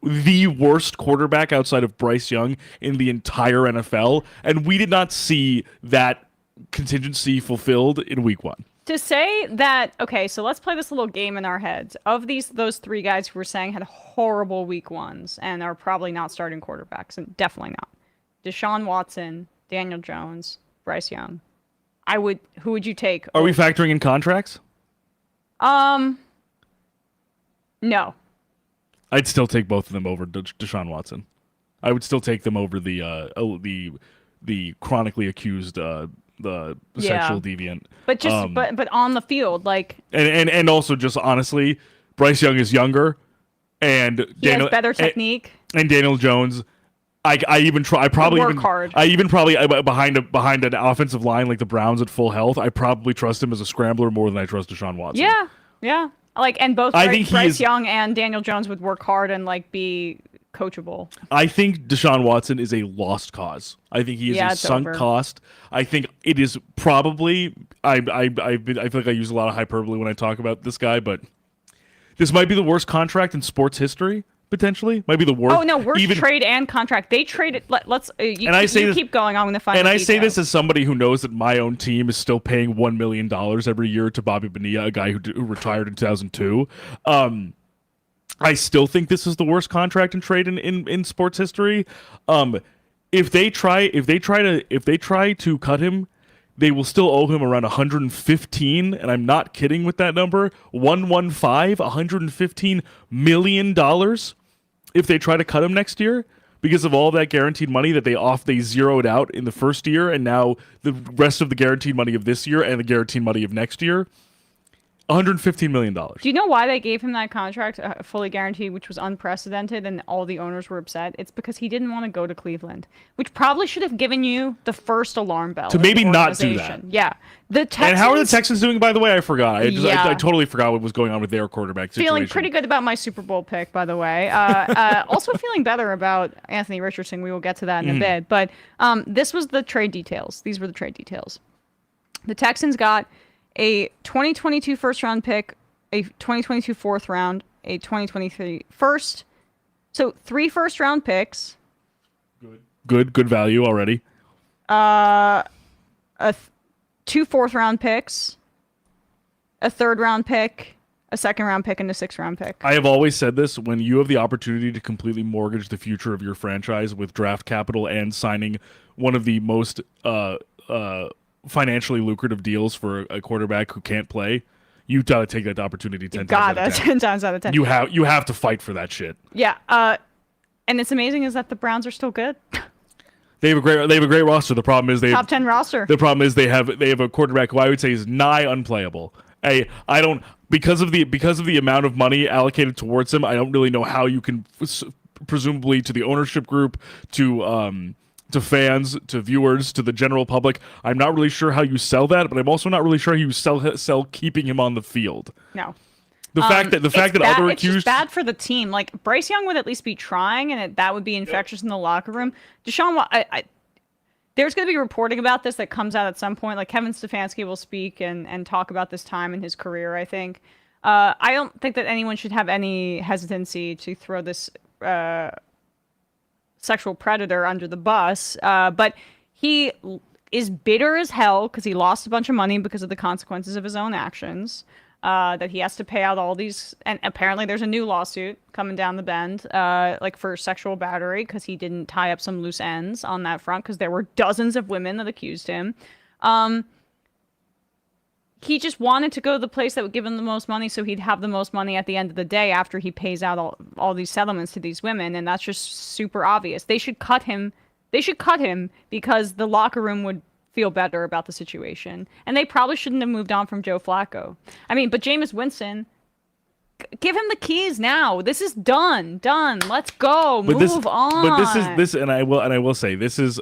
worst quarterback outside of Bryce Young in the entire NFL, and we did not see that contingency fulfilled in week 1. To say that, okay, so let's play this little game in our heads. Of those 3 guys who were saying had horrible week 1s and are probably not starting quarterbacks, and definitely not. Deshaun Watson, Daniel Jones, Bryce Young. Who would you take? Are we factoring in contracts? No. I'd still take both of them over Deshaun Watson. I would still take them over the chronically accused the sexual deviant. But just but on the field, and also just honestly, Bryce Young is younger, and he has better technique. And Daniel Jones, I probably work hard. Behind an offensive line like the Browns at full health, I probably trust him as a scrambler more than I trust Deshaun Watson. Yeah. And both Bryce Young and Daniel Jones would work hard and be coachable. I think Deshaun Watson is a lost cause. I think he is a sunk cost. I think it is probably. I feel like I use a lot of hyperbole when I talk about this guy, but this might be the worst contract in sports history potentially. Might be the worst. Oh no, worst trade and contract. They traded. Let's. Keep going on with the final. And I say details. this as somebody who knows that my own team is still paying $1 million every year to Bobby Bonilla, a guy who retired in 2002. I still think this is the worst contract and trade in sports history. If they try to cut him, they will still owe him around 115, and I'm not kidding with that number. 115 million dollars if they try to cut him next year because of all that guaranteed money that they zeroed out in the first year, and now the rest of the guaranteed money of this year and the guaranteed money of next year. $115 million. Do you know why they gave him that contract, fully guaranteed, which was unprecedented, and all the owners were upset? It's because he didn't want to go to Cleveland, which probably should have given you the first alarm bell. To maybe not do that. Yeah. The Texans, and how are the Texans doing, by the way? I forgot. I totally forgot what was going on with their quarterback situation. Feeling pretty good about my Super Bowl pick, by the way. Also feeling better about Anthony Richardson. We will get to that in a bit. But this was the trade details. These were the trade details. The Texans got a 2022 first round pick, a 2022 fourth round, a 2023 first. So 3 first round picks. Good value already. 2 fourth round picks, a third round pick, a second round pick, and a 6th round pick. I have always said this: when you have the opportunity to completely mortgage the future of your franchise with draft capital and signing one of the most financially lucrative deals for a quarterback who can't play, you gotta take that opportunity 10 times out of 10. 10 times out of 10. You have to fight for that shit. Yeah. And it's amazing is that the Browns are still good. They have a great roster. The problem is top 10 roster. The problem is they have a quarterback who I would say is nigh unplayable. I don't because of the amount of money allocated towards him. I don't really know how you can presumably to the ownership group to fans, to viewers, to the general public. I'm not really sure how you sell that, but I'm also not really sure how you sell keeping him on the field. No. The fact that other it's just bad for the team. Like Bryce Young would at least be trying, and that would be infectious in the locker room. Deshaun, there's going to be reporting about this that comes out at some point. Like Kevin Stefanski will speak and talk about this time in his career. I think. I don't think that anyone should have any hesitancy to throw this sexual predator under the bus. But he is bitter as hell because he lost a bunch of money because of the consequences of his own actions. That he has to pay out all these, and apparently there's a new lawsuit coming down the bend, like for sexual battery because he didn't tie up some loose ends on that front because there were dozens of women that accused him. He just wanted to go to the place that would give him the most money so he'd have the most money at the end of the day after he pays out all these settlements to these women, and that's just super obvious. They should cut him. They should cut him because the locker room would feel better about the situation. And they probably shouldn't have moved on from Joe Flacco. I mean, but Jameis Winston, give him the keys now. This is done. Let's go. Move on. But this, and I will say this is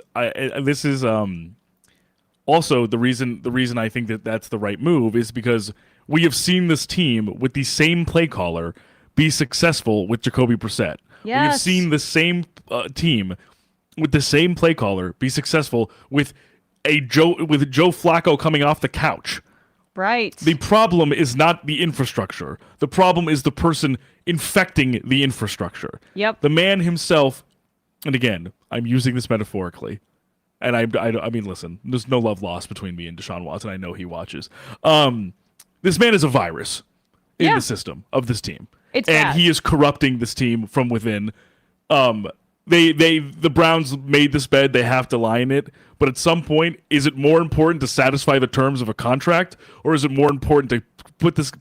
also the reason I think that that's the right move is because we have seen this team with the same play caller be successful with Jacoby Brissett. Yes. We have seen the same team with the same play caller be successful with Joe Flacco coming off the couch. Right. The problem is not the infrastructure. The problem is the person infecting the infrastructure. Yep. The man himself, and again, I'm using this metaphorically, and I mean, listen, there's no love lost between me and Deshaun Watson. I know he watches. This man is a virus in the system of this team. It's and bad. He is corrupting this team from within. The Browns made this bed. They have to lie in it. But at some point, is it more important to satisfy the terms of a contract, or is it more important to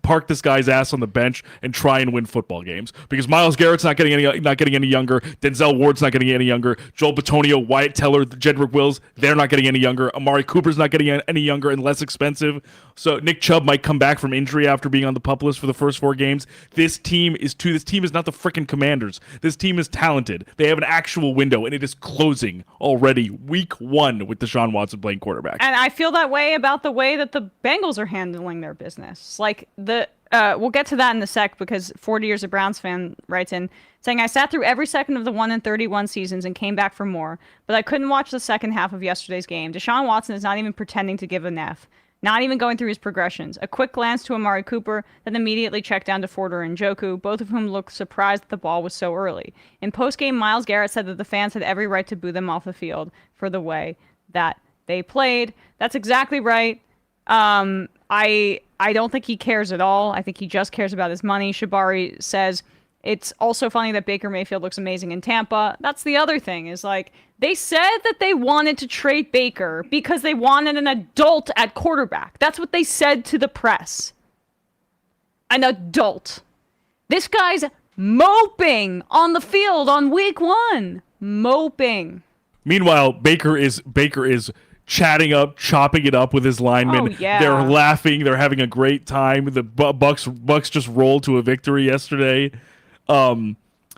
park this guy's ass on the bench and try and win football games? Because Myles Garrett's not getting any younger. Denzel Ward's not getting any younger. Joel Bitonio, Wyatt Teller, Jedrick Wills, they're not getting any younger. Amari Cooper's not getting any younger and less expensive. So Nick Chubb might come back from injury after being on the PUP list for the first 4 games. This team is not the freaking Commanders. This team is talented. They have an actual window, and it is closing already. Week 1 with Deshaun Watson playing quarterback. And I feel that way about the way that the Bengals are handling their business. Like we'll get to that in a sec because 40 years a Browns fan writes in saying, I sat through every second of the 1-31 seasons and came back for more, but I couldn't watch the second half of yesterday's game. Deshaun Watson is not even pretending to give an F. not even going through his progressions. A quick glance to Amari Cooper, then immediately checked down to Ford and Njoku, both of whom looked surprised that the ball was so early. In postgame, Myles Garrett said that the fans had every right to boo them off the field for the way that they played. That's exactly right. I don't think he cares at all. I think he just cares about his money. Shabari says, it's also funny that Baker Mayfield looks amazing in Tampa. That's the other thing, is like, they said that they wanted to trade Baker because they wanted an adult at quarterback. That's what they said to the press. An adult. This guy's moping on the field on week 1. Moping. Meanwhile, Baker is chatting up, chopping it up with his linemen. Oh, yeah. They're laughing. They're having a great time. The Bucks just rolled to a victory yesterday.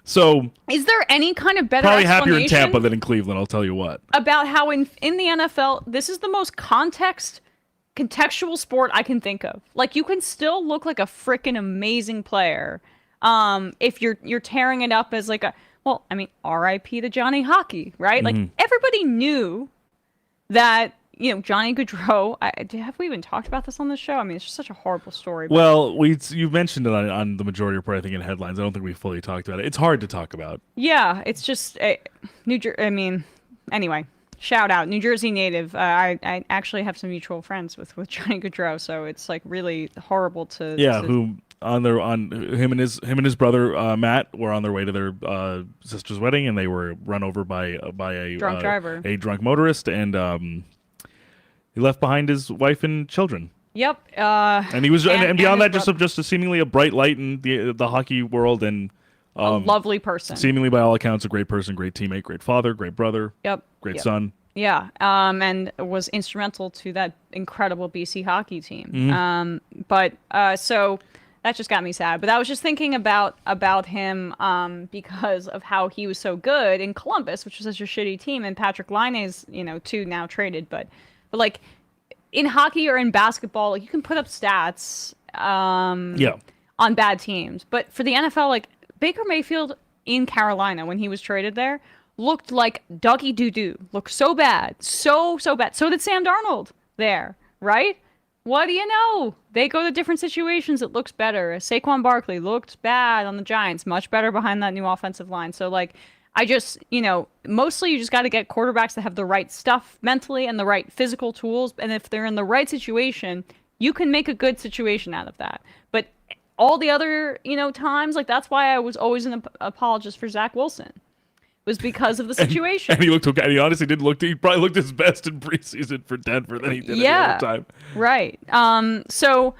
So is there any kind of better probably happier in explanation Tampa than in Cleveland, I'll tell you what. About how in the NFL, this is the most contextual sport I can think of. Like, you can still look like a freaking amazing player if you're tearing it up as like R.I.P. to Johnny Hockey, right? Mm-hmm. Like, everybody knew that, Johnny Gaudreau, have we even talked about this on the show? I mean, it's just such a horrible story. But... Well, you mentioned it on the majority report, I think, in headlines. I don't think we fully talked about it. It's hard to talk about. Yeah, it's just New Jersey. I mean, anyway, shout out New Jersey native. I actually have some mutual friends with Johnny Gaudreau, so it's like really horrible to. Yeah, who on him and his brother Matt were on their way to their sister's wedding, and they were run over by a drunk driver, a drunk motorist, and he left behind his wife and children. Yep. And he was, and beyond that, just a seemingly a bright light in the hockey world, and a lovely person. Seemingly, by all accounts, a great person, great teammate, great father, great brother. Yep. Great son. Yeah. And was instrumental to that incredible BC hockey team. Mm-hmm. So that just got me sad. But I was just thinking about him because of how he was so good in Columbus, which was such a shitty team, and Patrick Laine's, too, now traded, but like in hockey or in basketball, like, you can put up stats on bad teams. But for the NFL, like, Baker Mayfield in Carolina, when he was traded there, looked like doggy doo-doo. Looked so bad. So bad. So did Sam Darnold there, right? What do you know? They go to different situations. It looks better. Saquon Barkley looked bad on the Giants. Much better behind that new offensive line. So, like, I just, mostly you just got to get quarterbacks that have the right stuff mentally and the right physical tools. And if they're in the right situation, you can make a good situation out of that. But all the other, times, like, that's why I was always an apologist for Zach Wilson. Was because of the situation. And he looked okay. He honestly did he probably looked his best in preseason for Denver than he did any other time. Right. So,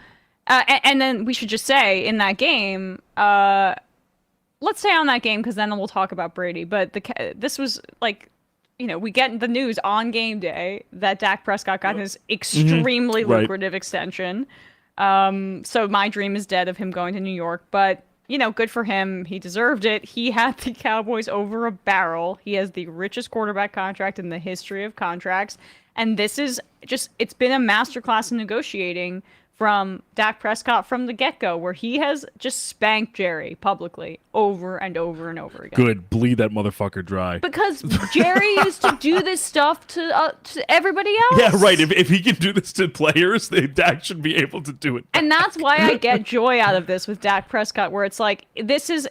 and then we should just say in that game, let's stay on that game because then we'll talk about Brady. But this was like, we get the news on game day that Dak Prescott got his extremely lucrative extension. So my dream is dead of him going to New York. But, good for him. He deserved it. He had the Cowboys over a barrel. He has the richest quarterback contract in the history of contracts. And this is it's been a masterclass in negotiating from Dak Prescott from the get-go, where he has just spanked Jerry publicly over and over and over again. Good. Bleed that motherfucker dry. Because Jerry used to do this stuff to everybody else. Yeah, right. If he can do this to players, Dak should be able to do it. And that's why I get joy out of this with Dak Prescott, where it's like, it's a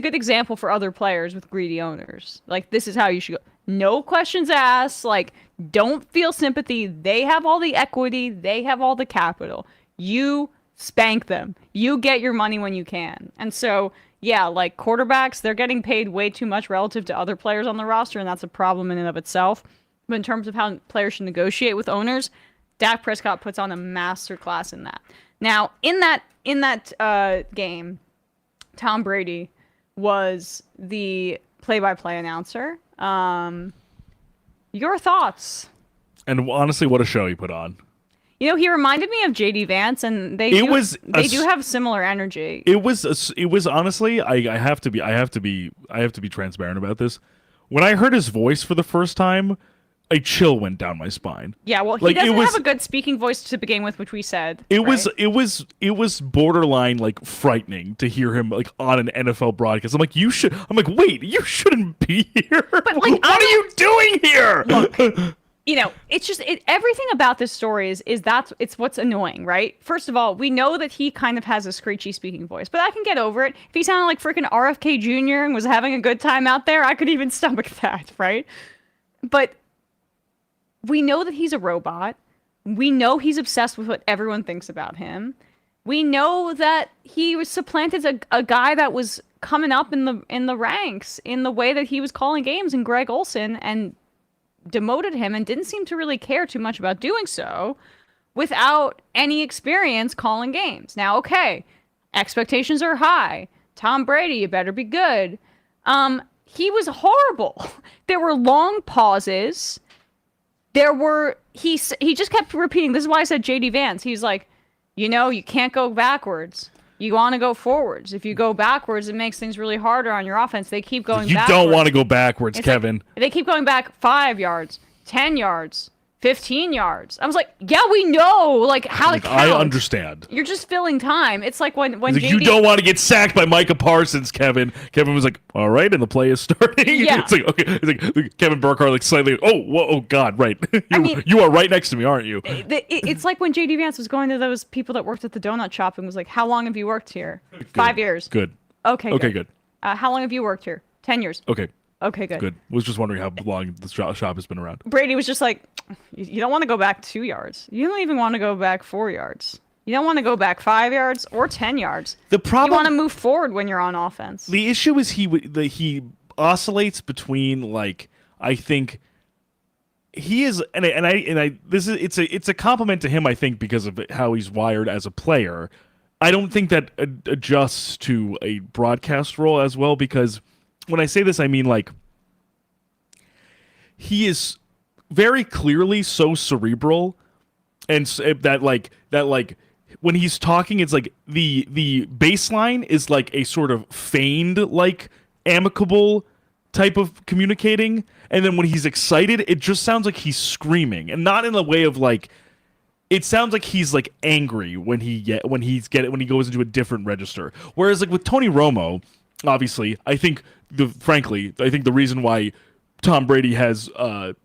good example for other players with greedy owners. Like, this is how you should go. No questions asked. Like, don't feel sympathy. They have all the equity. They have all the capital. You spank them. You get your money when you can. And so, yeah, like, quarterbacks, they're getting paid way too much relative to other players on the roster, and that's a problem in and of itself. But in terms of how players should negotiate with owners, Dak Prescott puts on a masterclass in that. Now, in that game, Tom Brady was the play-by-play announcer. Your thoughts? And honestly, what a show he put on. He reminded me of JD Vance, and they do have similar energy. It was honestly, I have to be transparent about this. When I heard his voice for the first time, a chill went down my spine. Yeah, well, he doesn't have a good speaking voice to begin with, which we said. It was borderline like frightening to hear him like on an NFL broadcast. I'm like, wait, you shouldn't be here. But like, what are you doing here? Look, it's just everything about this story is it's what's annoying, right? First of all, we know that he kind of has a screechy speaking voice, but I can get over it. If he sounded like freaking RFK Jr. and was having a good time out there, I could even stomach that, right? But we know that he's a robot. We know he's obsessed with what everyone thinks about him. We know that he was supplanted a guy that was coming up in the ranks in the way that he was calling games, and Greg Olson, and demoted him and didn't seem to really care too much about doing so without any experience calling games. Now, okay, expectations are high. Tom Brady, you better be good. He was horrible. There were long pauses. He just kept repeating. This is why I said JD Vance. He's like, you can't go backwards. You want to go forwards. If you go backwards, it makes things really harder on your offense. They keep going backwards. You don't want to go backwards, Kevin. Like, they keep going back 5 yards, 10 yards, 15 yards. I was like, yeah, we know how to count. I understand. You're just filling time. It's like when like, JD... You don't want to get sacked by Micah Parsons, Kevin. Kevin was like, all right, and the play is starting. Yeah. It's like, okay. It's like Kevin Burkhardt slightly, oh, God, right. You are right next to me, aren't you? It's like when JD Vance was going to those people that worked at the donut shop and was like, how long have you worked here? Good. 5 years. Good. Okay, good. How long have you worked here? 10 years. Okay. Okay, good. Good. Was just wondering how long the shop has been around. Brady was just like, you don't want to go back 2 yards. You don't even want to go back 4 yards. You don't want to go back 5 yards or 10 yards. The problem, you want to move forward when you're on offense. The issue is he oscillates between I think he is it's a compliment to him, I think, because of how he's wired as a player. I don't think that adjusts to a broadcast role as well, because when I say this, I mean he is very clearly so cerebral, and that when he's talking, it's like the baseline is like a sort of feigned amicable type of communicating, and then when he's excited, it just sounds like he's screaming, and not in the way of it sounds like he's angry when he goes into a different register. Whereas with Tony Romo, obviously, I think the reason why Tom Brady has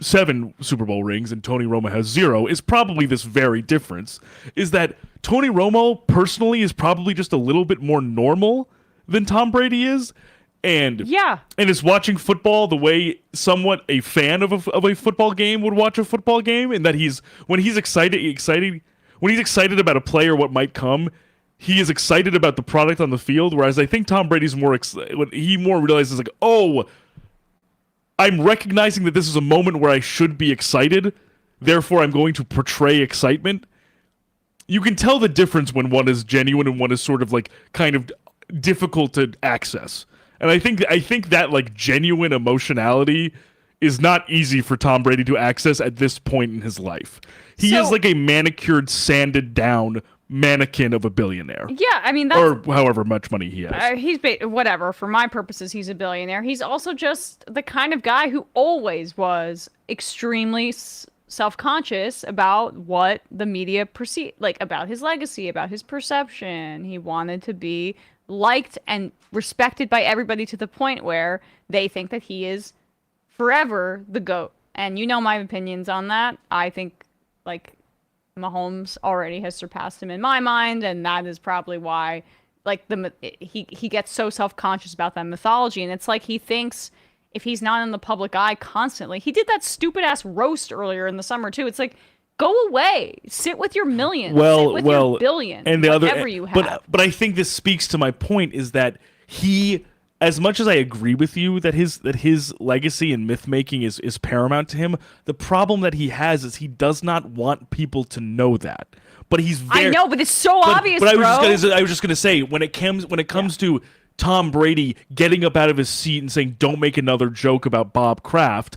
7 Super Bowl rings and Tony Romo has 0 is probably this very difference. Is that Tony Romo personally is probably just a little bit more normal than Tom Brady is, and is watching football the way somewhat a fan of a football game would watch a football game, and that when he's excited about a player, what might come, he is excited about the product on the field, whereas I think Tom Brady's he more realizes I'm recognizing that this is a moment where I should be excited, therefore I'm going to portray excitement. You can tell the difference when one is genuine and one is sort of kind of difficult to access. And I think that genuine emotionality is not easy for Tom Brady to access at this point in his life. He is like a manicured, sanded down mannequin of a billionaire. Yeah, I mean, or however much money he has. He's whatever. For my purposes, he's a billionaire. He's also just the kind of guy who always was extremely self-conscious about what the media perceived, about his legacy, about his perception. He wanted to be liked and respected by everybody to the point where they think that he is forever the GOAT. And my opinions on that. I think Mahomes already has surpassed him in my mind, and that is probably why he gets so self-conscious about that mythology. And it's he thinks if he's not in the public eye constantly, he did that stupid ass roast earlier in the summer too. It's go away, sit with your millions, sit with your billion, and whatever you have. But I think this speaks to my point, is that he, as much as I agree with you that his legacy and myth making is paramount to him, the problem that he has is he does not want people to know that. But he's very, I know, but it's so obvious, but bro. I was just gonna say, when it comes to Tom Brady getting up out of his seat and saying, "Don't make another joke about Bob Kraft,"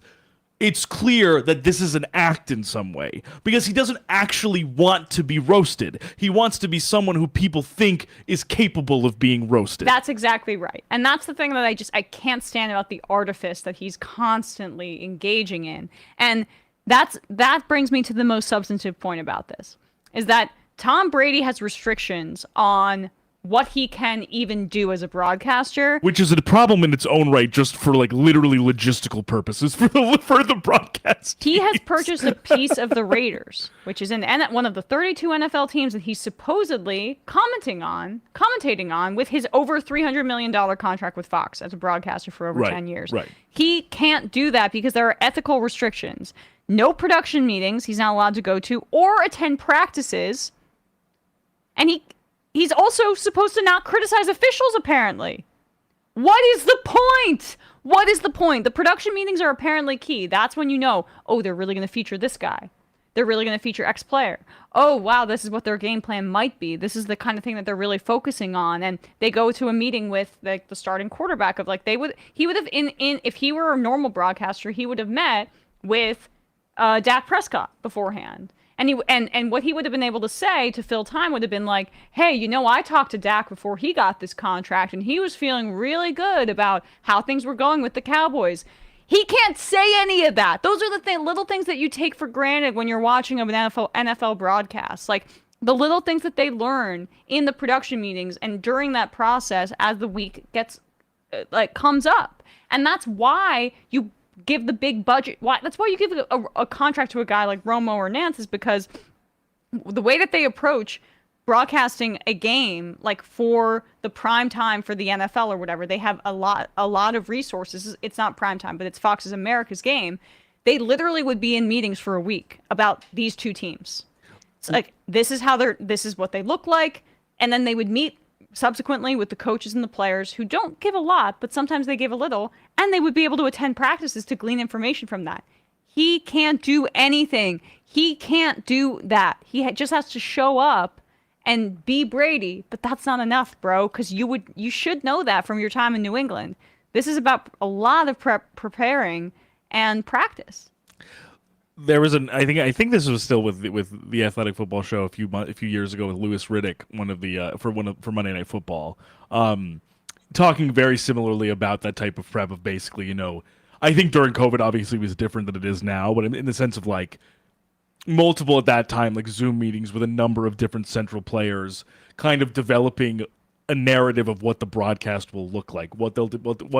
it's clear that this is an act in some way, because he doesn't actually want to be roasted. He wants to be someone who people think is capable of being roasted. That's exactly right. And that's the thing that I can't stand about the artifice that he's constantly engaging in. And that brings me to the most substantive point about this, is that Tom Brady has restrictions on what he can even do as a broadcaster. Which is a problem in its own right, just for like literally logistical purposes for the broadcast. He has purchased a piece of the Raiders, which is one of the 32 NFL teams that he's supposedly commentating on with his over $300 million contract with Fox as a broadcaster for over 10 years. Right. He can't do that because there are ethical restrictions. No production meetings he's not allowed to go to or attend practices. And he's also supposed to not criticize officials, apparently. What is the point? What is the point? The production meetings are apparently key. That's when you know, oh, they're really going to feature this guy. They're really going to feature X player. Oh, wow, this is what their game plan might be. This is the kind of thing that they're really focusing on. And they go to a meeting with like the starting quarterback of like he would have if he were a normal broadcaster, he would have met with Dak Prescott beforehand. And what he would have been able to say to fill time would have been like, hey, I talked to Dak before he got this contract, and he was feeling really good about how things were going with the Cowboys. He can't say any of that. Those are the little things that you take for granted when you're watching an NFL broadcast. Like the little things that they learn in the production meetings and during that process as the week comes up. And that's why you give the big budget. That's why you give a contract to a guy like Romo or Nance, is because the way that they approach broadcasting a game, like for the prime time for the NFL or whatever, they have a lot of resources. It's not prime time, but it's Fox's America's game. They literally would be in meetings for a week about these two teams. It's like, this is what they look like. And then they would meet subsequently with the coaches and the players who don't give a lot, but sometimes they give a little, and they would be able to attend practices to glean information from that. He can't do anything. He can't do that. He just has to show up and be Brady, but that's not enough, bro, because you should know that from your time in New England. This is about a lot of preparing and practice. There was I think this was still with the Athletic Football Show a few years ago with Louis Riddick, one of the for Monday Night Football, talking very similarly about that type of prep of basically, I think during COVID obviously was different than it is now, but in the sense of like multiple at that time like Zoom meetings with a number of different central players, kind of developing a narrative of what the broadcast will look like, what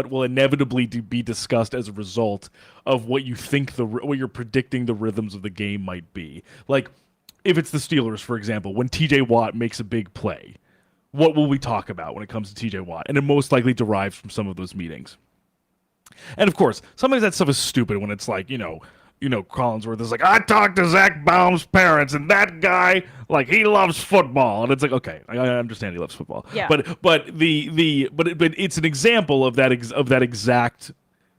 will inevitably be discussed as a result of what you think what you're predicting the rhythms of the game might be. Like, if it's the Steelers, for example, when T.J. Watt makes a big play, what will we talk about when it comes to T.J. Watt? And it most likely derives from some of those meetings. And of course, sometimes that stuff is stupid when it's like, Collinsworth is like, I talked to Zach Baum's parents, and that guy, like, he loves football, and it's like, okay, I understand he loves football, yeah. But it's an example of that exact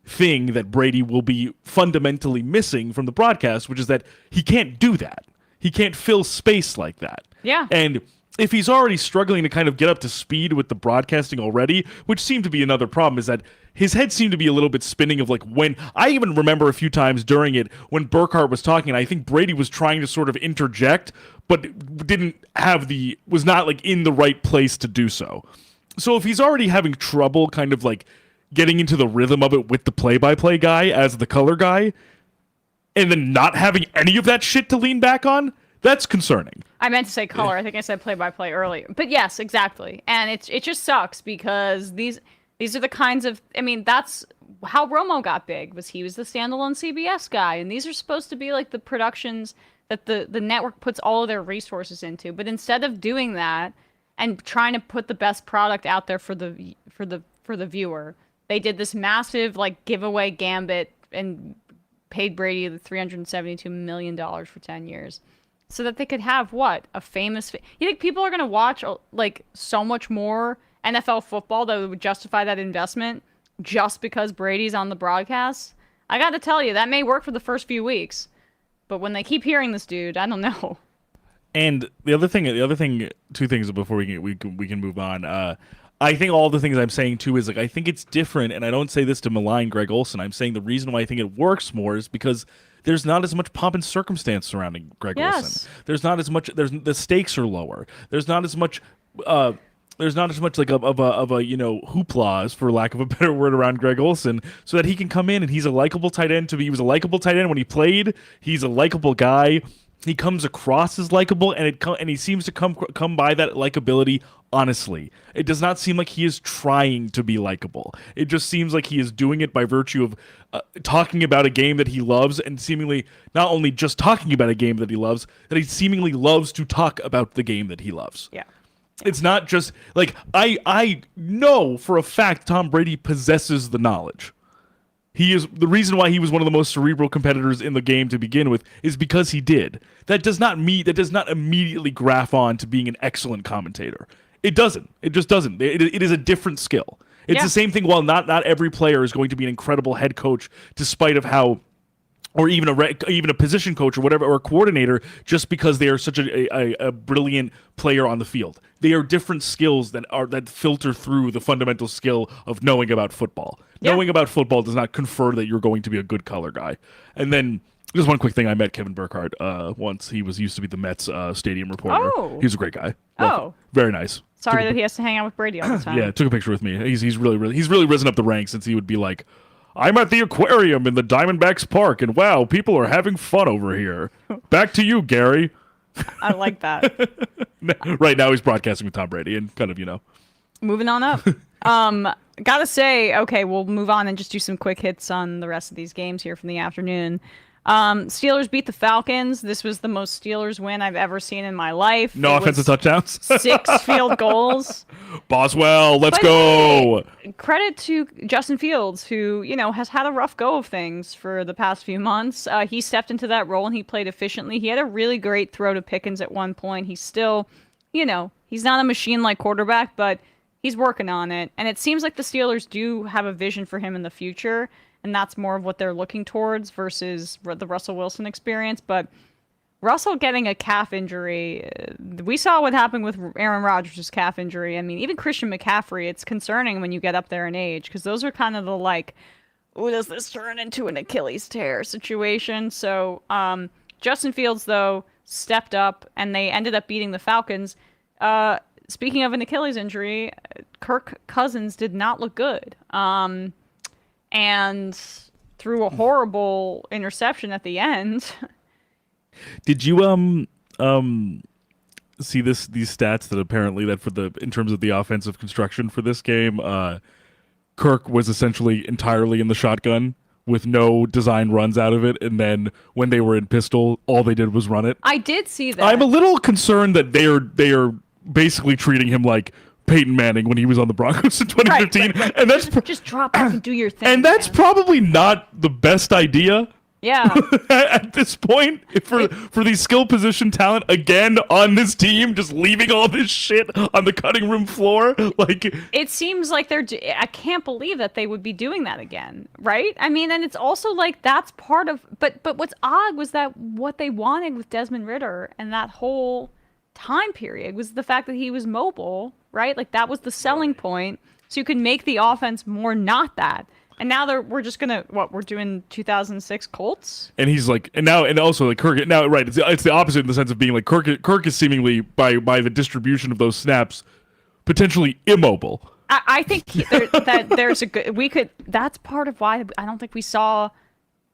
thing that Brady will be fundamentally missing from the broadcast, which is that he can't do that. He can't fill space like that. Yeah. And if he's already struggling to kind of get up to speed with the broadcasting already, which seemed to be another problem, is that his head seemed to be a little bit spinning of like when I even remember a few times during it when Burkhardt was talking, and I think Brady was trying to sort of interject, but was not like in the right place to do so. So if he's already having trouble kind of like getting into the rhythm of it with the play-by-play guy as the color guy, and then not having any of that shit to lean back on, that's concerning. I meant to say color. I think I said play-by-play earlier. But yes, exactly. And it just sucks because these are the kinds of... I mean, that's how Romo got big, was he was the standalone CBS guy. And these are supposed to be like the productions that the network puts all of their resources into. But instead of doing that and trying to put the best product out there for the viewer, they did this massive like giveaway gambit and paid Brady the $372 million for 10 years. So that they could have a famous... You think people are going to watch like so much more NFL football that would justify that investment just because Brady's on the broadcast? I got to tell you, that may work for the first few weeks, but when they keep hearing this dude, I don't know. And the other thing, two things before we can move on. I think all the things I'm saying too is like I think it's different, and I don't say this to malign Greg Olson. I'm saying the reason why I think it works more is because there's not as much pomp and circumstance surrounding Greg Olson. There's not as much. The stakes are lower. There's not as much. There's not as much like of a hoopla, for lack of a better word, around Greg Olson, so that he can come in and he's a likable tight end. He was a likable tight end when he played. He's a likable guy. He comes across as likable, and he seems to come by that likability honestly. It does not seem like he is trying to be likable. It just seems like he is doing it by virtue of talking about a game that he loves, and seemingly not only just talking about a game that he loves, that he seemingly loves to talk about the game that he loves. Yeah. It's not just like I know for a fact Tom Brady possesses the knowledge. He is the reason why he was one of the most cerebral competitors in the game to begin with is because he did. That does not immediately graph on to being an excellent commentator. It doesn't. It just doesn't. It is a different skill. It's the same thing. While not every player is going to be an incredible head coach, despite of how, or even a position coach or whatever, or a coordinator, just because they are such a brilliant player on the field. They are different skills that filter through the fundamental skill of knowing about football. Yeah. Knowing about football does not confer that you're going to be a good color guy. And then just one quick thing: I met Kevin Burkhardt once. He used to be the Mets stadium reporter. Oh, he was a great guy. Very nice. Sorry that he has to hang out with Brady all the time. Yeah, took a picture with me. He's really risen up the ranks since he would be like, I'm at the aquarium in the Diamondbacks Park, and wow, people are having fun over here. Back to you, Gary. I like that. Right now he's broadcasting with Tom Brady and kind of, Moving on up. Gotta say, okay, we'll move on and just do some quick hits on the rest of these games here from the afternoon. Steelers beat the Falcons. This was the most Steelers win I've ever seen in my life. No offensive touchdowns. 6 field goals. Boswell, let's go. Credit to Justin Fields, who, has had a rough go of things for the past few months. He stepped into that role and he played efficiently. He had a really great throw to Pickens at one point. He's still, he's not a machine-like quarterback, but he's working on it. And it seems like the Steelers do have a vision for him in the future. And that's more of what they're looking towards versus the Russell Wilson experience. But Russell getting a calf injury, we saw what happened with Aaron Rodgers' calf injury. I mean, even Christian McCaffrey, it's concerning when you get up there in age because those are kind of the does this turn into an Achilles tear situation? So Justin Fields, though, stepped up and they ended up beating the Falcons. Speaking of an Achilles injury, Kirk Cousins did not look good. And threw a horrible interception at the end. Did you see these stats that apparently that in terms of the offensive construction for this game, Kirk was essentially entirely in the shotgun with no design runs out of it, and then when they were in pistol, all they did was run it. I did see that. I'm a little concerned that they are basically treating him like Peyton Manning when he was on the Broncos in 2015, right. And that's just drop back and do your thing. And that's probably not the best idea. Yeah. At this point, for these skill position talent again on this team, just leaving all this shit on the cutting room floor, it seems like I can't believe that they would be doing that again, right? I mean, and it's also like that's part of. But what's odd was that what they wanted with Desmond Ridder and that whole time period was the fact that he was mobile, right? Like that was the selling point, so you could make the offense more not that. And now we're just gonna we're doing 2006 Colts. And he's like, and also like Kirk. Now, right? It's the opposite in the sense of being like Kirk is seemingly by the distribution of those snaps potentially immobile. I think that there's a good. That's part of why I don't think we saw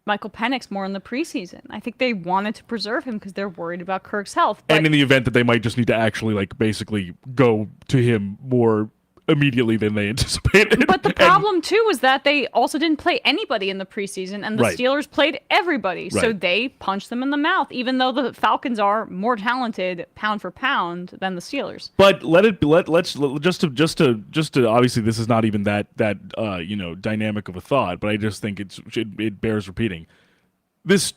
Michael Penix more in the preseason. I think they wanted to preserve him because they're worried about Kirk's health. And in the event that they might just need to actually basically go to him more immediately than they anticipated. But the problem too was that they also didn't play anybody in the preseason, and the Steelers played everybody, so they punched them in the mouth. Even though the Falcons are more talented pound for pound than the Steelers. But let's just to obviously this is not even that dynamic of a thought, but I just think it bears repeating. This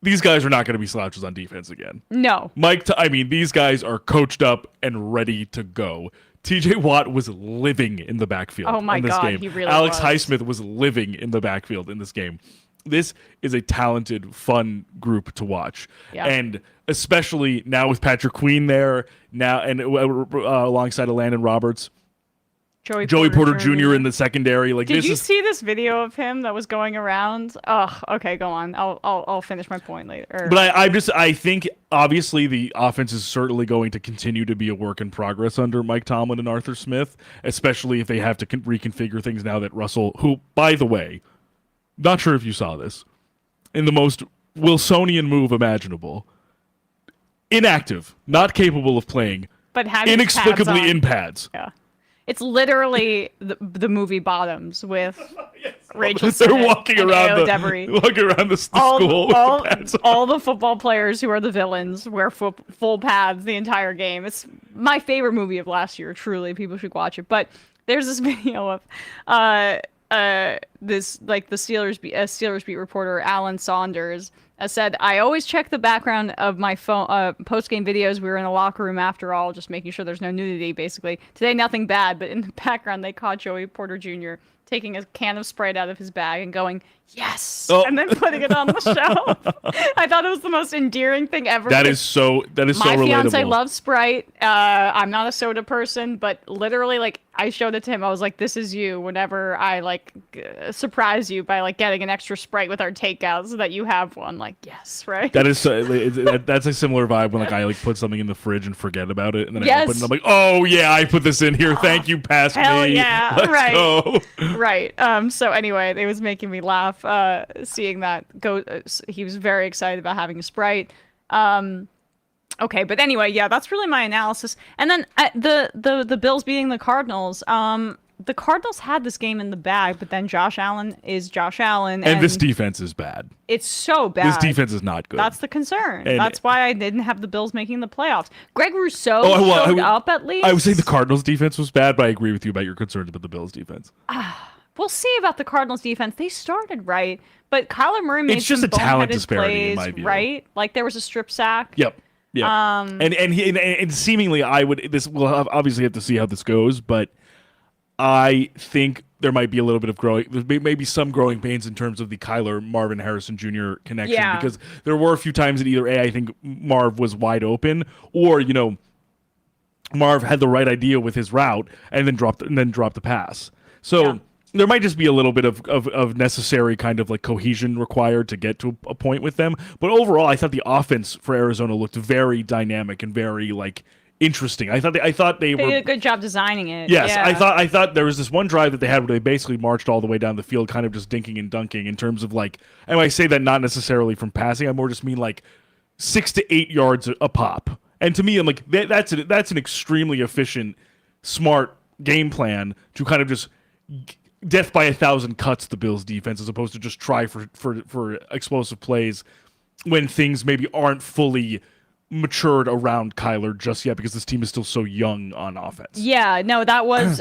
these guys are not going to be slouches on defense again. No. These guys are coached up and ready to go. TJ Watt was living in the backfield in this game. He really Alex was. Highsmith was living in the backfield in this game. This is a talented, fun group to watch. Yeah. And especially now with Patrick Queen there, now and alongside Landon Roberts. Joey Porter Jr. in the secondary. Did you see this video of him that was going around? Oh, okay, go on. I'll finish my point later. But I think obviously the offense is certainly going to continue to be a work in progress under Mike Tomlin and Arthur Smith, especially if they have to reconfigure things now that Russell, who, by the way, not sure if you saw this, in the most Wilsonian move imaginable, inactive, not capable of playing, but having inexplicably pads on. in pads. Yeah. It's literally the movie Bottoms with Rachel They're Sennett walking and around Ayo the Devery. school. All the football players who are the villains wear full pads the entire game. It's my favorite movie of last year. Truly, people should watch it. But there's this video of this like the Steelers beat reporter Alan Saunders said, I always check the background of my phone post-game videos. We were in a locker room after all, just making sure there's no nudity, basically. Today, nothing bad, but in the background, they caught Joey Porter Jr. taking a can of Sprite out of his bag and going, yes, and then putting it on the shelf. I thought it was the most endearing thing ever. That is so relatable. My fiance loves Sprite. I'm not a soda person, but literally, like, I showed it to him. I was like, this is you whenever I, like, surprise you by, like, getting an extra Sprite with our takeout so that you have one. Like, yes, right? That is that's a similar vibe when, like, I, like, put something in the fridge and forget about it, and then I open it and I'm like, oh, yeah, I put this in here. Thank you, pass Hell me. yeah, Let's right. go. Right. So anyway, it was making me laugh seeing that go. He was very excited about having a Sprite. Okay, but anyway, yeah, that's really my analysis. And then the Bills beating the Cardinals. The Cardinals had this game in the bag, but then Josh Allen is Josh Allen, and this defense is bad. It's so bad. This defense is not good. That's the concern. And that's why I didn't have the Bills making the playoffs. Greg Rousseau showed up at least. I would say the Cardinals defense was bad, but I agree with you about your concerns about the Bills defense. We'll see about the Cardinals defense. They started right, but Kyler Murray made It's just some a talent boneheaded disparity, plays, in my view. right? Like there was a strip sack. Yep. Yeah. And seemingly we'll obviously have to see how this goes, but I think there might be a little bit of maybe some growing pains in terms of the Kyler Marvin Harrison Jr. connection, because there were a few times that either I think Marv was wide open, or Marv had the right idea with his route and then dropped the pass. So there might just be a little bit of necessary kind of like cohesion required to get to a point with them. But overall, I thought the offense for Arizona looked very dynamic and very like interesting. I thought they did a good job designing it. Yes, yeah. I thought there was this one drive that they had where they basically marched all the way down the field, kind of just dinking and dunking in terms of like, and I say that not necessarily from passing, I more just mean like 6 to 8 yards a pop. And to me, I'm like, that's an extremely efficient, smart game plan to kind of just death by 1,000 cuts the Bills defense, as opposed to just try for explosive plays when things maybe aren't fully matured around Kyler just yet, because this team is still so young on offense. Yeah, no, that was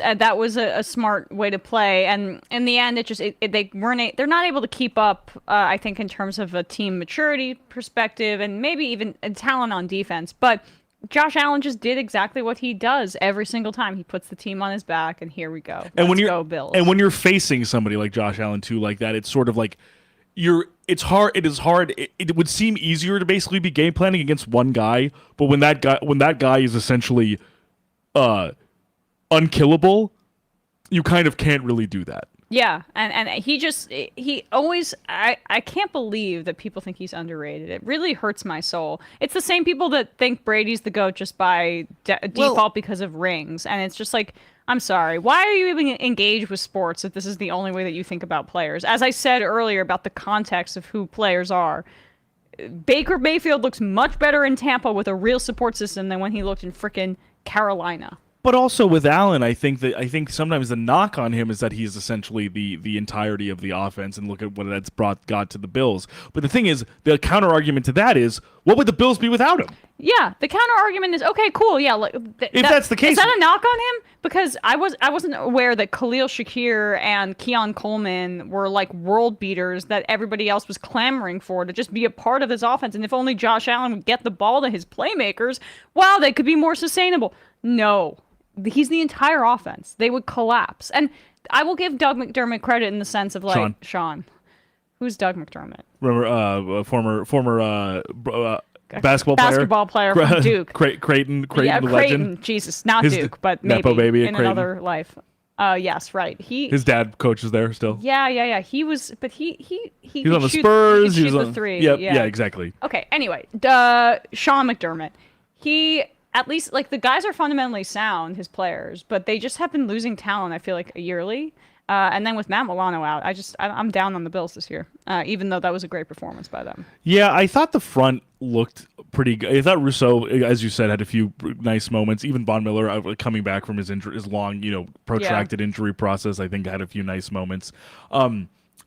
a smart way to play, and in the end, they're not able to keep up. I think in terms of a team maturity perspective, and maybe even talent on defense, but Josh Allen just did exactly what he does every single time. He puts the team on his back, and here we go. Let's go, Bills. And when you're facing somebody like Josh Allen too, like that, it's sort of like it's hard. It is hard. It would seem easier to basically be game planning against one guy, but when that guy is essentially unkillable, you kind of can't really do that. Yeah, and he always I can't believe that people think he's underrated. It really hurts my soul. It's the same people that think Brady's the GOAT just by default because of rings, and it's just like, I'm sorry. Why are you even engaged with sports if this is the only way that you think about players? As I said earlier about the context of who players are, Baker Mayfield looks much better in Tampa with a real support system than when he looked in frickin' Carolina. But also with Allen, I think sometimes the knock on him is that he's essentially the entirety of the offense, and look at what that's got to the Bills. But the thing is, the counter argument to that is, what would the Bills be without him? Yeah, the counter argument is, okay, cool, yeah. If that's the case, is that a knock on him? Because I wasn't aware that Khalil Shakir and Keon Coleman were like world beaters that everybody else was clamoring for to just be a part of this offense. And if only Josh Allen would get the ball to his playmakers, wow, they could be more sustainable. No. He's the entire offense. They would collapse. And I will give Doug McDermott credit in the sense of like Sean. Who's Doug McDermott? Remember, former basketball player from Duke. Creighton legend. Jesus, not Duke, but maybe baby in another life. Yes, right. His dad coaches there still. Yeah. He was, but he's on the Spurs. He was on the three. Yep, yeah, exactly. Okay. Anyway, Sean McDermott. He. At least, like, the guys are fundamentally sound, his players, but they just have been losing talent, I feel like, yearly. And then with Matt Milano out, I'm down on the Bills this year, even though that was a great performance by them. Yeah, I thought the front looked pretty good. I thought Rousseau, as you said, had a few nice moments. Even Von Miller, coming back from his injury, his long, protracted injury process, I think had a few nice moments.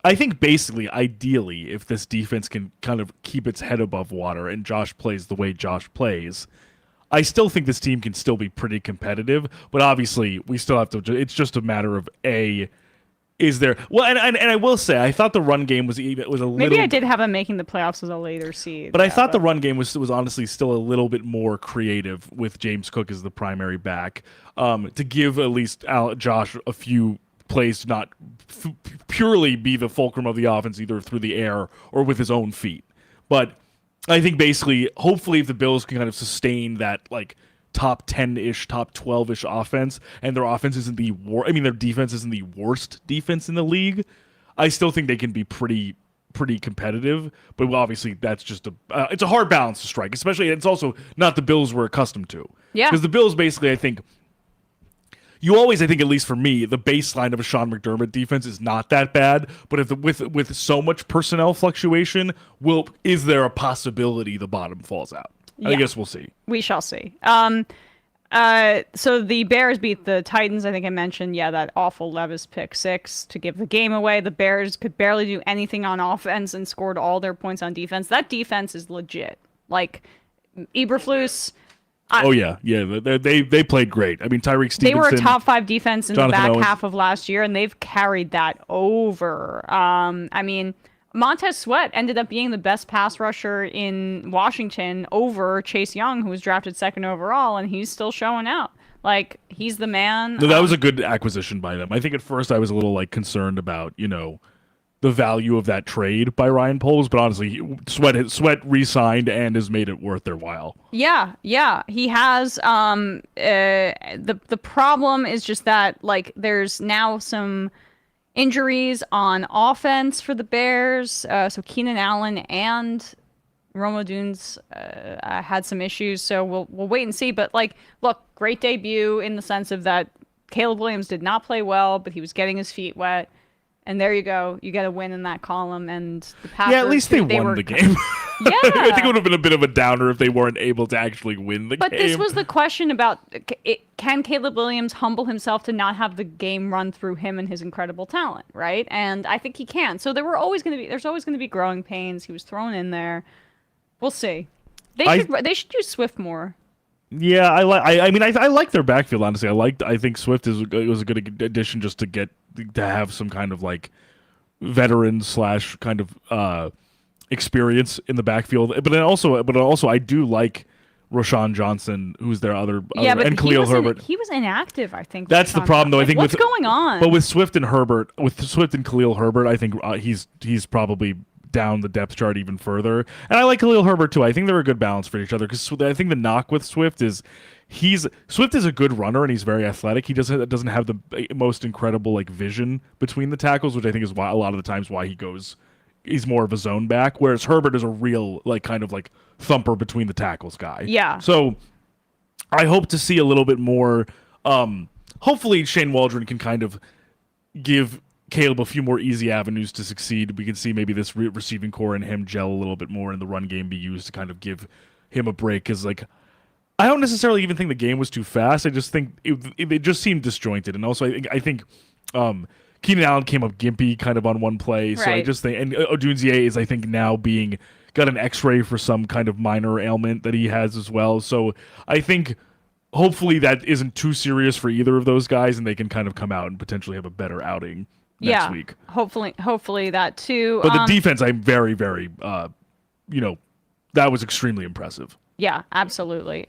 I think basically, ideally, if this defense can kind of keep its head above water and Josh plays the way Josh plays, I still think this team can still be pretty competitive. But obviously, we still have to. It's just a matter of is there? Well, and I will say, I thought the run game was a little. Maybe I did have them making the playoffs as a later seed. But I thought the run game was honestly still a little bit more creative with James Cook as the primary back, to give at least Josh a few plays to not purely be the fulcrum of the offense, either through the air or with his own feet. But I think basically, hopefully, if the Bills can kind of sustain that top 10-ish, top 12-ish offense, and their offense isn't their defense isn't the worst defense in the league, I still think they can be pretty competitive. But obviously, that's just it's a hard balance to strike, especially it's also not the Bills we're accustomed to. Yeah. Because the Bills basically, I think, you always, I think, at least for me, the baseline of a Sean McDermott defense is not that bad. But if with so much personnel fluctuation, is there a possibility the bottom falls out? I guess we'll see. We shall see. So the Bears beat the Titans. I think I mentioned, that awful Levis pick 6 to give the game away. The Bears could barely do anything on offense and scored all their points on defense. That defense is legit. Like Eberflus. They played great. I mean, Tyreek Stevenson. They were a top 5 defense in Jonathan the back Owens. half of last year, and they've carried that over. I mean, Montez Sweat ended up being the best pass rusher in Washington over Chase Young, who was drafted 2nd overall, and he's still showing out. Like, he's the man. No, that was a good acquisition by them. I think at first I was a little concerned about, the value of that trade by Ryan Poles, but honestly, Sweat re-signed and has made it worth their while. Yeah, he has. The problem is just that there's now some injuries on offense for the Bears. So Keenan Allen and Romo Dunes had some issues. So we'll wait and see. But look, great debut in the sense of that Caleb Williams did not play well, but he was getting his feet wet. And there you go. You get a win in that column. And the Packers, at least they won the game. Yeah. I think it would have been a bit of a downer if they weren't able to actually win the game. But this was the question about, can Caleb Williams humble himself to not have the game run through him and his incredible talent, right? And I think he can. So there's always going to be growing pains. He was thrown in there. We'll see. They should use Swift more. Yeah, I like their backfield, honestly. I think Swift was a good addition just to have some kind of veteran / kind of experience in the backfield. But also I do like Rashawn Johnson, who's their other and Khalil Herbert. He was inactive, I think. That's the problem, though. I think what's going on? But with Swift and Khalil Herbert, I think he's probably down the depth chart even further. And I like Khalil Herbert too. I think they're a good balance for each other, because I think the knock with Swift is Swift is a good runner and he's very athletic. He doesn't have the most incredible vision between the tackles, which I think is why a lot of the times why he's more of a zone back, whereas Herbert is a real kind of thumper between the tackles guy. Yeah. So I hope to see a little bit more. Hopefully Shane Waldron can kind of give Caleb a few more easy avenues to succeed. We can see maybe this receiving core and him gel a little bit more, and the run game be used to kind of give him a break. Because I don't necessarily even think the game was too fast. I just think it just seemed disjointed, and also I think Keenan Allen came up gimpy kind of on one play. So I just think, and Odunze is I think now got an X-ray for some kind of minor ailment that he has as well. So I think hopefully that isn't too serious for either of those guys, and they can kind of come out and potentially have a better outing next week. Hopefully that too. But the defense, I'm very, very, that was extremely impressive. Yeah, absolutely.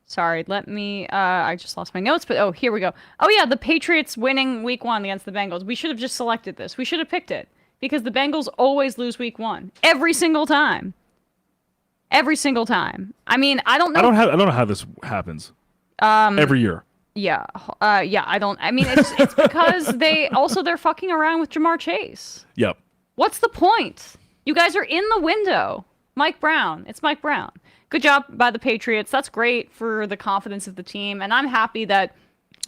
Sorry, let me, I just lost my notes, but here we go. Oh yeah, the Patriots winning week 1 against the Bengals. We should have just selected this. We should have picked it, because the Bengals always lose week 1. Every single time. I mean, I don't know. I don't know how this happens. Every year. Yeah. I mean, it's because they're fucking around with Jamar Chase. Yep. What's the point? You guys are in the window. It's Mike Brown. Good job by the Patriots. That's great for the confidence of the team. And I'm happy that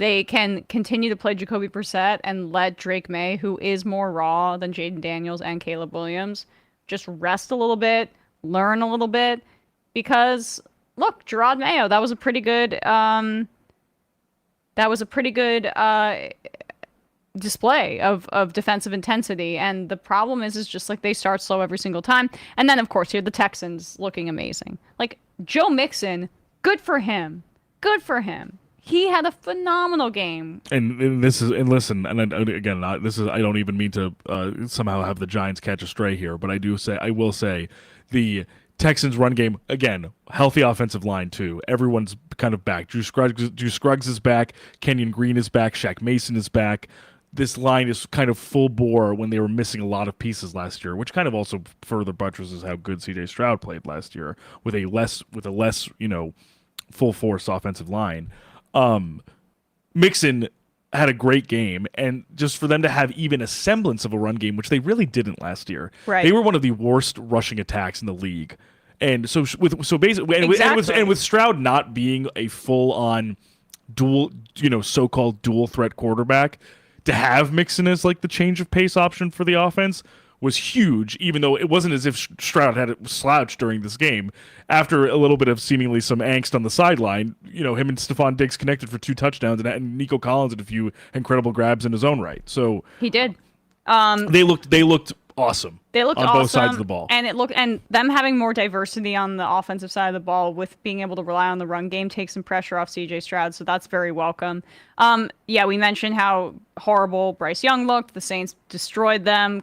they can continue to play Jacoby Brissett and let Drake May, who is more raw than Jaden Daniels and Caleb Williams, just rest a little bit, learn a little bit, because look, Gerard Mayo, that was a pretty good display of defensive intensity. And the problem is just like they start slow every single time. And then of course here the Texans looking amazing. Like Joe Mixon, good for him. Good for him. He had a phenomenal game. And this is, and listen, and again, this is, I don't even mean to somehow have the Giants catch a stray here, but I will say the Texans run game, again, healthy offensive line too. Everyone's kind of back. Drew Scruggs is back. Kenyon Green is back. Shaq Mason is back. This line is kind of full bore when they were missing a lot of pieces last year, which kind of also further buttresses how good C.J. Stroud played last year with a less full force offensive line. Mixon had a great game, and just for them to have even a semblance of a run game, which they really didn't last year. Right. They were one of the worst rushing attacks in the league. And with Stroud not being a full on so-called dual threat quarterback, to have Mixon as like the change of pace option for the offense was huge, even though it wasn't as if Stroud had it slouched during this game. After a little bit of seemingly some angst on the sideline, him and Stephon Diggs connected for 2 touchdowns, and Nico Collins had a few incredible grabs in his own right. So he did. They looked awesome. They looked on awesome, both sides of the ball, and them having more diversity on the offensive side of the ball with being able to rely on the run game takes some pressure off C.J. Stroud, so that's very welcome. We mentioned how horrible Bryce Young looked. The Saints destroyed them.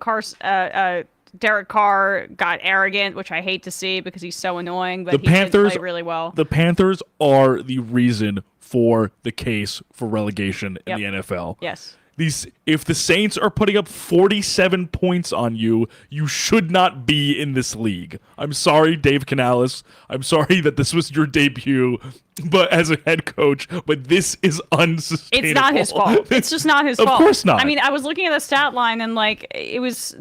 Derek Carr got arrogant, which I hate to see because he's so annoying, but he did play really well. The Panthers are the reason for the case for relegation in the NFL. Yes. If the Saints are putting up 47 points on you, you should not be in this league. I'm sorry, Dave Canales. I'm sorry that this was your debut, but as a head coach, but this is unsustainable. It's not his fault. It's just not his fault. Of course not. I mean, I was looking at the stat line and like it was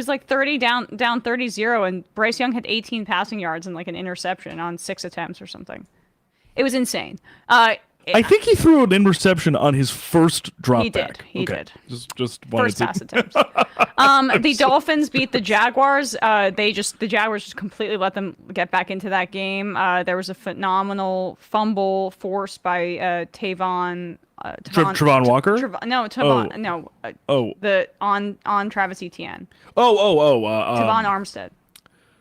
like 30 down 30-0, and Bryce Young had 18 passing yards and like an interception on 6 attempts or something. It was insane. I think he threw an interception on his first drop back. He did. Just wanted first pass attempts. The Dolphins beat the Jaguars. The Jaguars just completely let them get back into that game. There was a phenomenal fumble forced by Tavon Walker? On Travis Etienne. Tavon Armstead.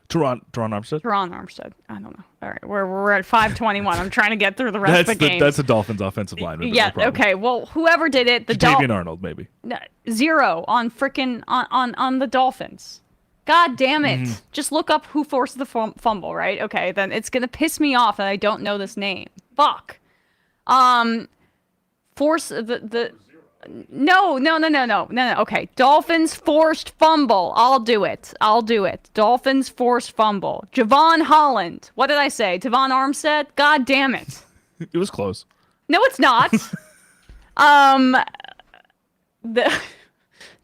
Teron Armstead. I don't know. All right, we're at 5:21. I'm trying to get through the rest of the game. That's a Dolphins offensive line. Yeah. Okay. Well, whoever did it, the Jatavian Arnold maybe. 0 on frickin' on the Dolphins. God damn it! Mm-hmm. Just look up who forced the fumble. Right. Okay. Then it's gonna piss me off that I don't know this name. Fuck. Force the. No. Okay. Dolphins forced fumble. I'll do it. Dolphins forced fumble. Javon Holland. What did I say? Tavon Armstead? God damn it. It was close. No, it's not. The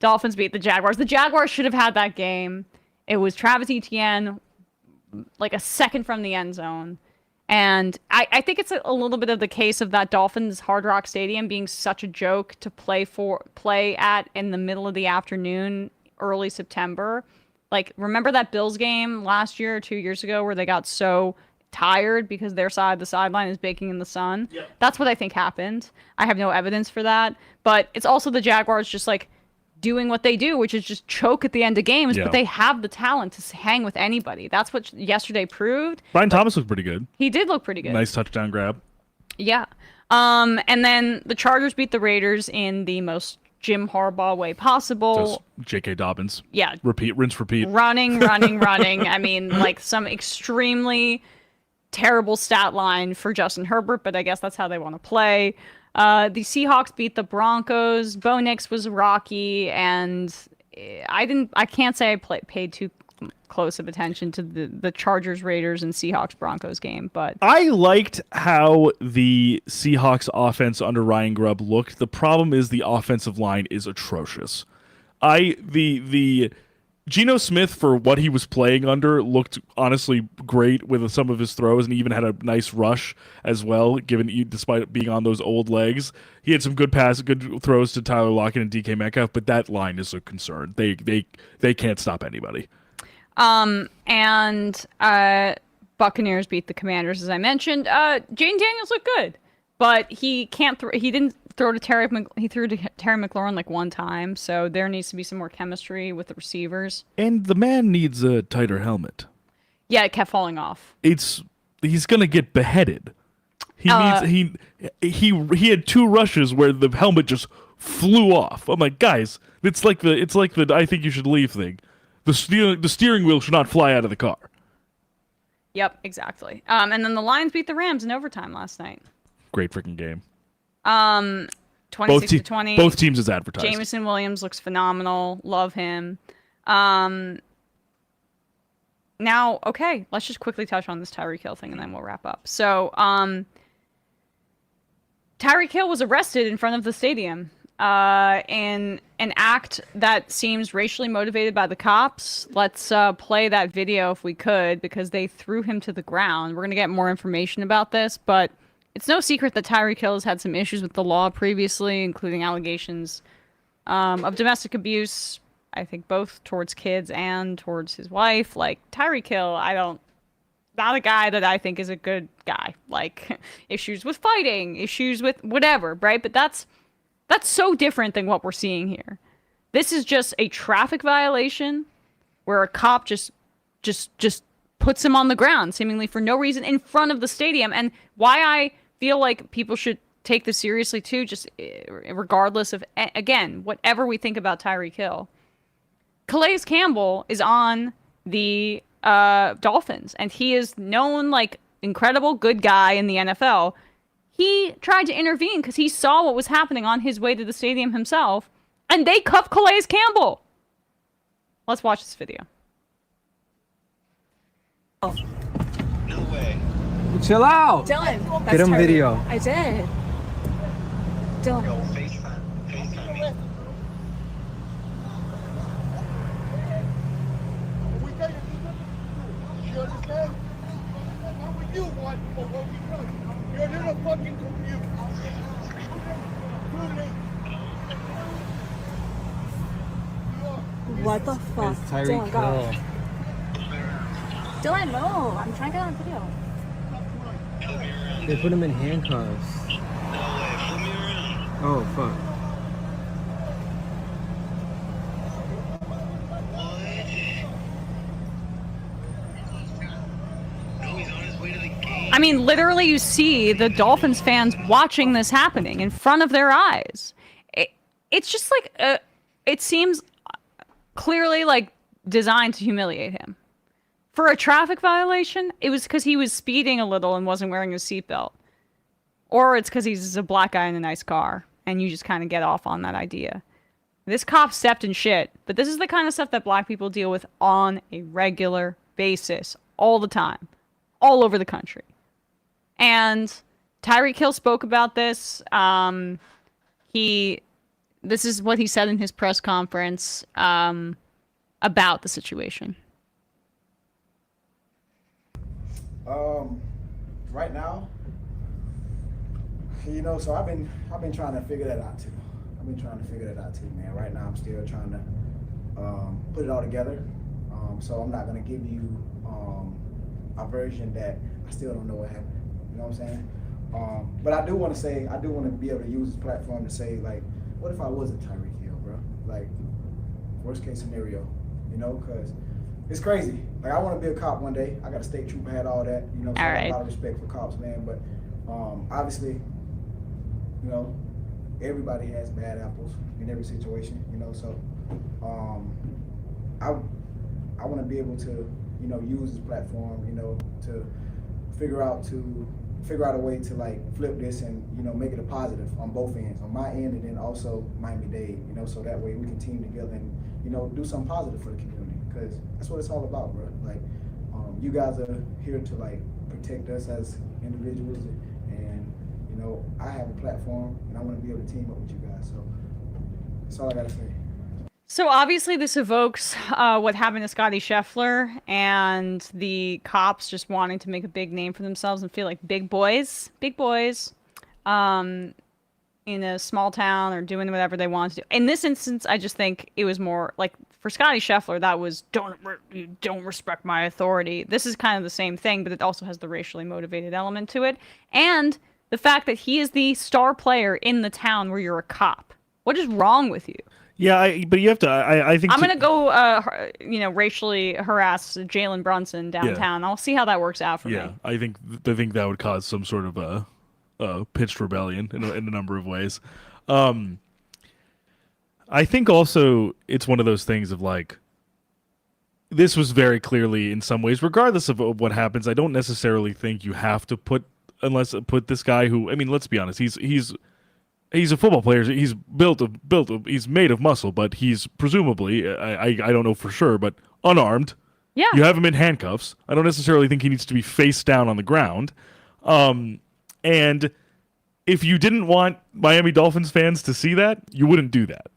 Dolphins beat the Jaguars. The Jaguars should have had that game. It was Travis Etienne, like a second from the end zone. And I think it's a little bit of the case of that Dolphins Hard Rock Stadium being such a joke to play at in the middle of the afternoon, early September. Like, remember that Bills game last year or 2 years ago where they got so tired because their side of the sideline is baking in the sun? Yep. That's what I think happened. I have no evidence for that. But it's also the Jaguars just like doing what they do, which is just choke at the end of games, but they have the talent to hang with anybody. That's what yesterday proved. Brian Thomas looked pretty good. He did look pretty good. Nice touchdown grab. Yeah. And then the Chargers beat the Raiders in the most Jim Harbaugh way possible. Just J.K. Dobbins. Yeah. Rinse, repeat. Running. I mean, like some extremely terrible stat line for Justin Herbert, but I guess that's how they want to play. The Seahawks beat the Broncos. Bo Nix was rocky, and I can't say I paid too close of attention to the Chargers, Raiders, and Seahawks Broncos game, but I liked how the Seahawks offense under Ryan Grubb looked. The problem is the offensive line is atrocious. The Geno Smith, for what he was playing under, looked honestly great with some of his throws, and even had a nice rush as well. Despite being on those old legs, he had some good throws to Tyler Lockett and DK Metcalf. But that line is a concern. They can't stop anybody. And Buccaneers beat the Commanders, as I mentioned. Jaden Daniels looked good, but he can't. He didn't throw to Terry. He threw to Terry McLaurin like one time, so there needs to be some more chemistry with the receivers. And the man needs a tighter helmet. Yeah, it kept falling off. He's gonna get beheaded. He had 2 rushes where the helmet just flew off. I'm like, guys, it's like the I think you should leave thing. The steering wheel should not fly out of the car. Yep, exactly. And then the Lions beat the Rams in overtime last night. Great freaking game. 26-20. Both teams is advertised. Jameson Williams looks phenomenal. Love him. Now, okay, let's just quickly touch on this Tyreek Hill thing, and then we'll wrap up. So, Tyreek Hill was arrested in front of the stadium in an act that seems racially motivated by the cops. Let's play that video if we could, because they threw him to the ground. We're going to get more information about this, but it's no secret that Tyreek Hill has had some issues with the law previously, including allegations of domestic abuse, I think both towards kids and towards his wife. Like, Tyreek Hill, not a guy that I think is a good guy. Like, issues with fighting, issues with whatever, right? But that's so different than what we're seeing here. This is just a traffic violation where a cop just puts him on the ground, seemingly for no reason, in front of the stadium. And why I feel like people should take this seriously too, just regardless of, again, whatever we think about Tyreek Hill. Calais Campbell is on the Dolphins, and he is known like incredible good guy in the NFL. He tried to intervene because he saw what was happening on his way to the stadium himself, and they cuffed Calais Campbell. Let's watch this video. No way. Chill out. Dylan, that's Get him Tyreek. video. I did. Dylan. Yo, FaceTime. FaceTime me. We take it to you understand? Not with you, what? But what we do. You're a little fucking confused. What the fuck? It's Tyreek Dylan, go. Hill. Dylan, no. I'm trying to get on video. They put him in handcuffs. No way. Flip me around. Oh, fuck. No, he's on his way to the game. I mean, literally, you see the Dolphins fans watching this happening in front of their eyes. It's just like, it seems clearly like designed to humiliate him. For a traffic violation, it was because he was speeding a little and wasn't wearing his seatbelt. Or it's because he's a black guy in a nice car, and you just kind of get off on that idea. This cop stepped in shit, but this is the kind of stuff that black people deal with on a regular basis, all the time, all over the country. And Tyreek Hill spoke about this. This is what he said in his press conference about the situation. Right now, so I've been trying to figure that out too. Man. Right now, I'm still trying to put it all together. So I'm not gonna give you a version that I still don't know what happened. You know what I'm saying? But I do want to be able to use this platform to say, like, what if I was a Tyreek Hill, bro? Like, worst case scenario, because it's crazy. Like, I want to be a cop one day. I got a state trooper hat, all that. So I have a lot of respect for cops, man. But obviously, everybody has bad apples in every situation. So I want to be able to, use this platform, to figure out a way to like flip this and make it a positive on both ends, on my end and then also Miami-Dade. So that way we can team together and do something positive for the community, because that's what it's all about, bro. Like, you guys are here to like protect us as individuals, and I have a platform and I want to be able to team up with you guys. So that's all I gotta say. So obviously this evokes what happened to Scotty Scheffler and the cops just wanting to make a big name for themselves and feel like big boys, in a small town or doing whatever they want to do. In this instance, I just think it was more like for Scotty Scheffler, that was you don't respect my authority. This is kind of the same thing, but it also has the racially motivated element to it. And the fact that he is the star player in the town where you're a cop. What is wrong with you? Yeah, but you have to. I think I'm gonna go, racially harass Jalen Brunson downtown. I'll see how that works out for me. Yeah, I think that would cause some sort of pitched rebellion in a number of ways. I think also it's one of those things of like, this was very clearly in some ways, regardless of what happens. I don't necessarily think you have to put this guy who, I mean, let's be honest, he's a football player. He's he's made of muscle, but he's presumably, I don't know for sure, but unarmed. Yeah. You have him in handcuffs. I don't necessarily think he needs to be face down on the ground. And if you didn't want Miami Dolphins fans to see that, you wouldn't do that.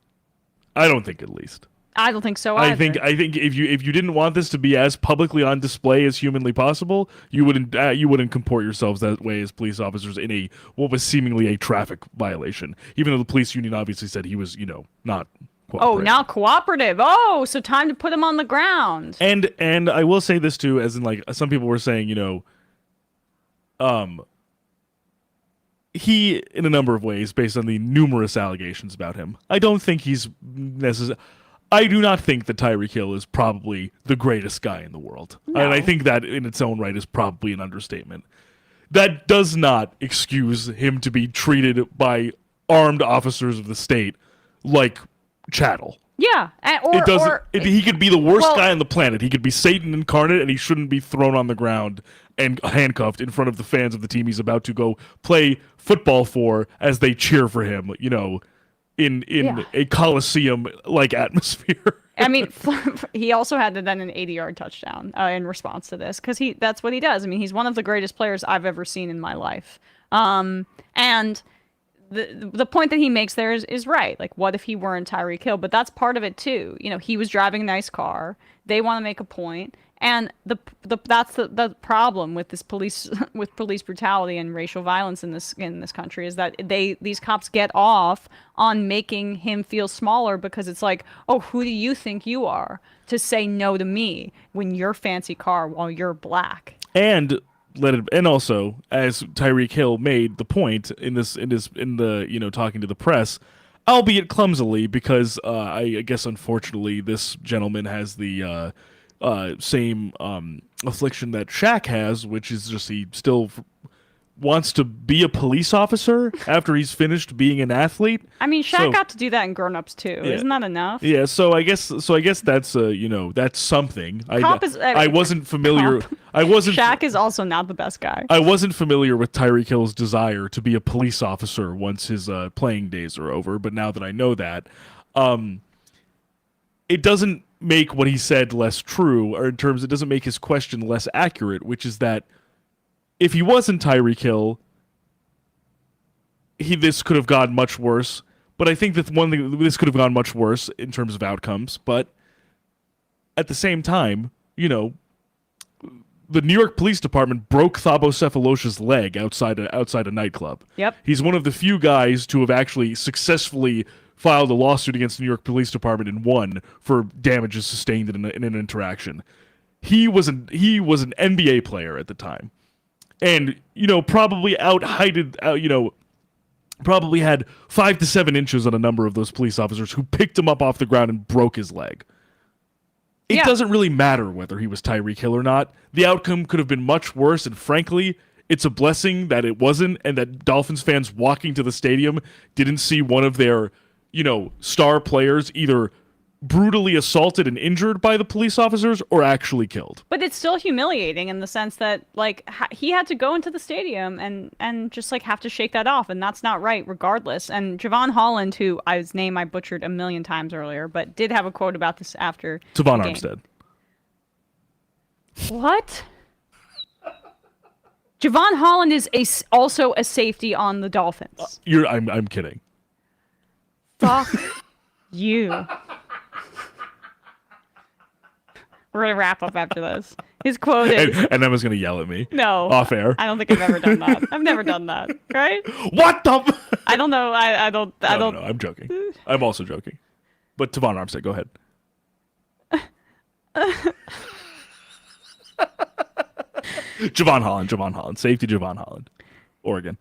I don't think, at least. I don't think so either. I think if you didn't want this to be as publicly on display as humanly possible, you wouldn't comport yourselves that way as police officers in what was seemingly a traffic violation. Even though the police union obviously said he was, not cooperative. Oh, not cooperative. Oh, so time to put him on the ground. And I will say this too, as in like some people were saying, he, in a number of ways, based on the numerous allegations about him, I don't think he's necessary. I do not think that Tyreek Hill is probably the greatest guy in the world. No. And I think that in its own right is probably an understatement. That does not excuse him to be treated by armed officers of the state like chattel. Yeah. He could be the worst guy on the planet. He could be Satan incarnate, and he shouldn't be thrown on the ground and handcuffed in front of the fans of the team he's about to go play football for as they cheer for him, in a Coliseum-like atmosphere. I mean, he also had then an 80-yard touchdown in response to this because that's what he does. I mean, he's one of the greatest players I've ever seen in my life. And the point that he makes there is right. Like, what if he weren't Tyreek Hill? But that's part of it too. He was driving a nice car. They want to make a point. And that's the problem with this police brutality and racial violence in this country is that these cops get off on making him feel smaller because it's like, oh, who do you think you are to say no to me when your fancy car while you're black? And also, as Tyreek Hill made the point in the talking to the press, albeit clumsily, because I guess unfortunately this gentleman has the same affliction that Shaq has, which is just he still wants to be a police officer after he's finished being an athlete. I mean, Shaq got to do that in Grown Ups too. Yeah. Isn't that enough? Yeah. So I guess that's that's something. I wasn't familiar. Shaq is also not the best guy. I wasn't familiar with Tyreek Hill's desire to be a police officer once his playing days are over, but now that I know that, it doesn't make what he said less true, or it doesn't make his question less accurate, which is that if he wasn't Tyreek Hill, this could have gone much worse. But I think that this could have gone much worse in terms of outcomes. But at the same time, the New York Police Department broke Thabo Cephalosha's leg outside a nightclub. Yep. He's one of the few guys to have actually successfully filed a lawsuit against the New York Police Department and won for damages sustained in an interaction. He was an NBA player at the time, and probably probably had 5 to 7 inches on a number of those police officers who picked him up off the ground and broke his leg. It doesn't really matter whether he was Tyreek Hill or not. The outcome could have been much worse, and frankly, it's a blessing that it wasn't, and that Dolphins fans walking to the stadium didn't see one of their star players either brutally assaulted and injured by the police officers or actually killed. But it's still humiliating in the sense that he had to go into the stadium and just have to shake that off, and that's not right regardless. And Javon Holland, whose name I butchered a million times earlier, but did have a quote about this after Tavon Armstead. What? Javon Holland is also a safety on the Dolphins. I'm kidding. Fuck you. We're gonna wrap up after this. His quote is, and Emma's gonna yell at me. "No, Off air. I don't think I've ever done that. I've never done that. Right? What the? I don't know. I don't. No, I'm joking. I'm also joking. But Tavon Armstead, go ahead. Javon Holland. Safety Javon Holland. Oregon.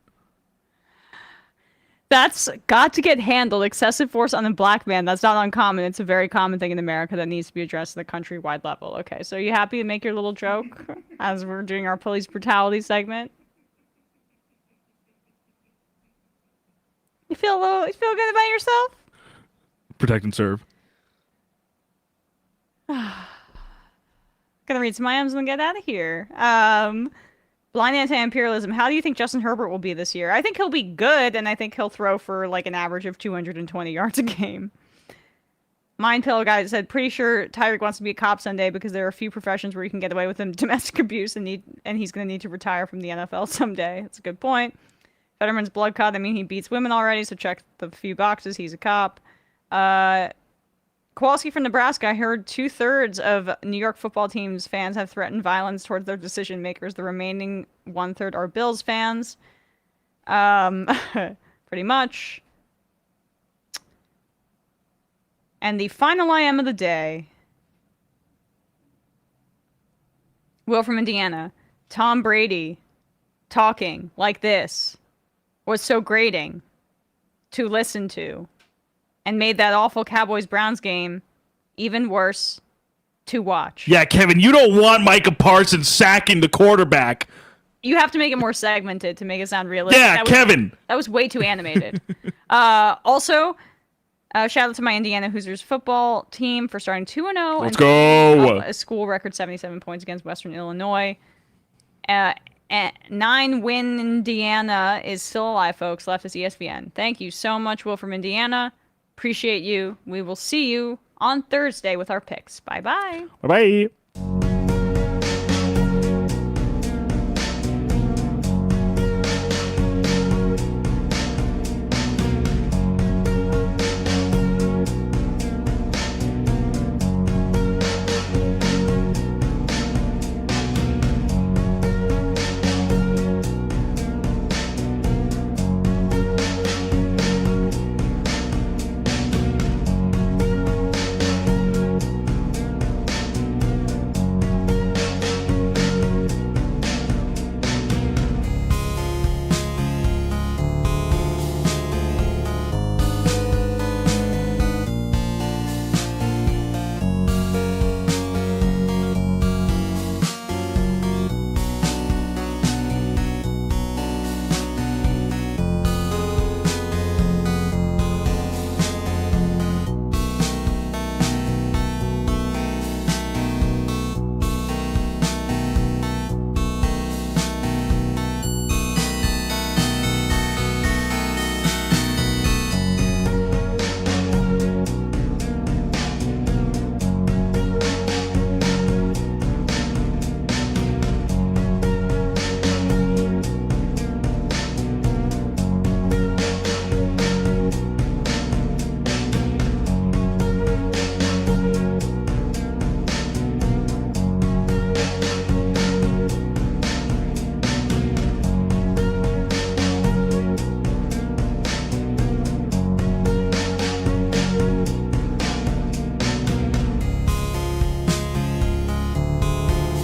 That's got to get handled. Excessive force on a black man. That's not uncommon. It's a very common thing in America that needs to be addressed at the countrywide level. Okay, so are you happy to make your little joke as we're doing our police brutality segment? You feel good about yourself? Protect and serve. Gonna read some items and get out of here. Blind anti-imperialism. How do you think Justin Herbert will be this year? I think he'll be good, and I think he'll throw for like an average of 220 yards a game. Mind Pillow guy said, pretty sure Tyreek wants to be a cop someday because there are a few professions where you can get away with domestic abuse and he's going to need to retire from the NFL someday. That's a good point. Fetterman's blood clot. I mean, he beats women already, so check the few boxes. He's a cop. Kowalski from Nebraska. I heard 2/3 of New York football team's fans have threatened violence towards their decision makers. The remaining 1/3 are Bills fans. Pretty much. And the final IM of the day. Will from Indiana. Tom Brady talking like this was so grating to listen to and made that awful Cowboys-Browns game even worse to watch. Yeah, Kevin, you don't want Micah Parsons sacking the quarterback. You have to make it more segmented to make it sound realistic. Yeah, Kevin. That was way too animated. Also, shout out to my Indiana Hoosiers football team for starting 2-0. Let's go. A school record 77 points against Western Illinois. 9-win Indiana is still alive, folks. Left is ESVN. Thank you so much, Will from Indiana. Appreciate you. We will see you on Thursday with our picks. Bye-bye. Bye-bye.